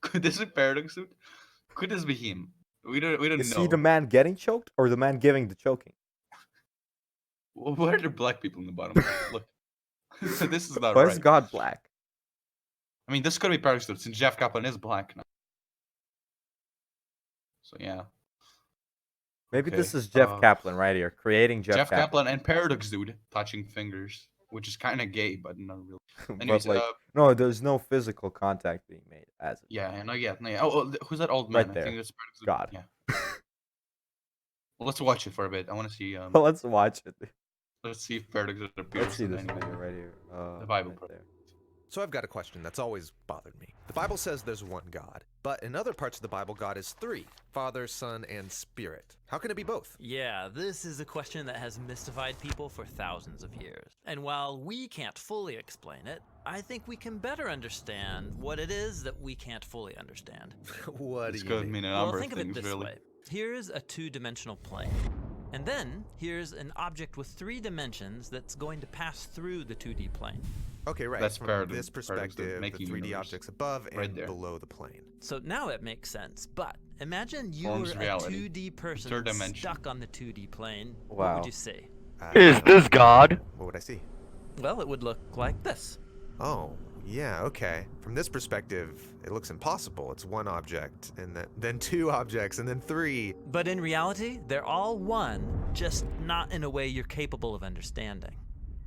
Speaker 2: could this be Paradox Dude? Could this be him? We don't know.
Speaker 1: Is he the man getting choked or the man giving the choking?
Speaker 2: What are the black people in the bottom? Look, this is not
Speaker 1: Why
Speaker 2: right.
Speaker 1: is God black?
Speaker 2: I mean, this could be Paradox Dude since Jeff Kaplan is black now. So yeah.
Speaker 1: Maybe this is Jeff Kaplan right here, creating Jeff
Speaker 2: Kaplan and Paradox Dude touching fingers, which is kind of gay, but not really.
Speaker 1: Anyways, but no, there's no physical contact being made as of.
Speaker 2: Yeah, not yet. Oh, who's that old man?
Speaker 1: Right there.
Speaker 2: I think that's
Speaker 1: God.
Speaker 2: Yeah. Well, let's watch it for a bit. I want to see.
Speaker 1: Let's watch it.
Speaker 2: Let's see if Paradox appears.
Speaker 1: Let's see this video right here.
Speaker 2: The Bible.
Speaker 1: Right there.
Speaker 3: So I've got a question that's always bothered me. The Bible says there's one God, but in other parts of the Bible, God is three: Father, Son, and Spirit. How can it be both?
Speaker 4: Yeah, this is a question that has mystified people for thousands of years. And while we can't fully explain it, I think we can better understand what it is that we can't fully understand.
Speaker 3: What
Speaker 2: This
Speaker 3: do you
Speaker 2: could
Speaker 3: mean?
Speaker 2: mean a
Speaker 4: Well,
Speaker 2: number
Speaker 4: think
Speaker 2: of
Speaker 4: of it
Speaker 2: things,
Speaker 4: this
Speaker 2: really.
Speaker 4: way. Here's a two-dimensional plane. And then here's an object with 3 dimensions that's going to pass through the 2D plane.
Speaker 3: Okay, right.
Speaker 2: That's
Speaker 3: From
Speaker 2: paradox,
Speaker 3: this
Speaker 2: paradox, the
Speaker 3: perspective, the
Speaker 2: making
Speaker 3: 3D
Speaker 2: universe.
Speaker 3: objects above
Speaker 2: Right
Speaker 3: and
Speaker 2: there.
Speaker 3: below the plane.
Speaker 4: So now it makes sense, but imagine you
Speaker 2: Forms
Speaker 4: were
Speaker 2: reality.
Speaker 4: a 2D person
Speaker 2: Third dimension.
Speaker 4: stuck on the 2D plane. What
Speaker 1: Wow.
Speaker 4: would you say?
Speaker 3: Is this
Speaker 5: God?
Speaker 3: What would I see?
Speaker 4: Well, it would look like this.
Speaker 3: Oh, yeah, okay. From this perspective, it looks impossible. It's one object, and then 2 objects, and then 3.
Speaker 4: But in reality, they're all one, just not in a way you're capable of understanding.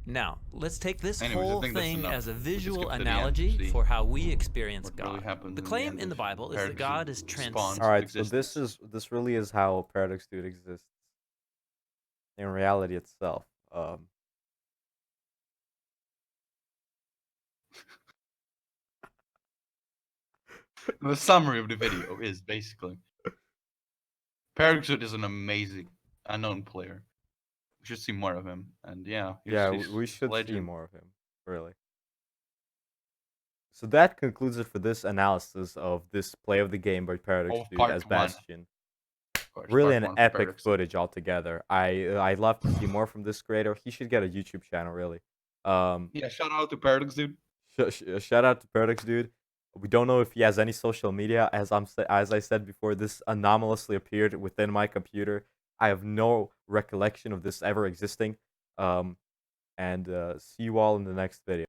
Speaker 4: Now, let's take this
Speaker 2: Anyways, I
Speaker 4: whole
Speaker 2: think that's
Speaker 4: thing
Speaker 2: enough.
Speaker 4: as a
Speaker 2: We can
Speaker 4: visual
Speaker 2: skip to the end to
Speaker 4: analogy
Speaker 2: see
Speaker 4: for how we experience
Speaker 2: what
Speaker 4: God.
Speaker 2: really happened
Speaker 4: The
Speaker 2: in the
Speaker 4: claim
Speaker 2: end
Speaker 4: in the
Speaker 2: of
Speaker 4: Bible is that
Speaker 2: Paradox
Speaker 4: God is
Speaker 2: Dude
Speaker 4: transcendent.
Speaker 2: spawns
Speaker 1: All right,
Speaker 2: existence.
Speaker 1: so this really is how Paradox Dude exists in reality itself.
Speaker 2: The summary of the video is basically Paradox Dude is an amazing unknown player. We should see more of him, and yeah,
Speaker 1: Yeah,
Speaker 2: he's
Speaker 1: we should see
Speaker 2: legend.
Speaker 1: more of him, really. So that concludes it for this analysis of this play of the game by Paradox
Speaker 2: Of
Speaker 1: Dude
Speaker 2: part
Speaker 1: as
Speaker 2: 1.
Speaker 1: Bastion.
Speaker 2: Of course,
Speaker 1: Really
Speaker 2: part
Speaker 1: an
Speaker 2: 1 for
Speaker 1: epic
Speaker 2: Paradox Dude.
Speaker 1: footage altogether. I'd love to see more from this creator. He should get a YouTube channel, really.
Speaker 2: Yeah, shout out to Paradox Dude.
Speaker 1: Shout out to Paradox Dude. We don't know if he has any social media. As I said before, this anomalously appeared within my computer. I have no recollection of this ever existing. And see you all in the next video.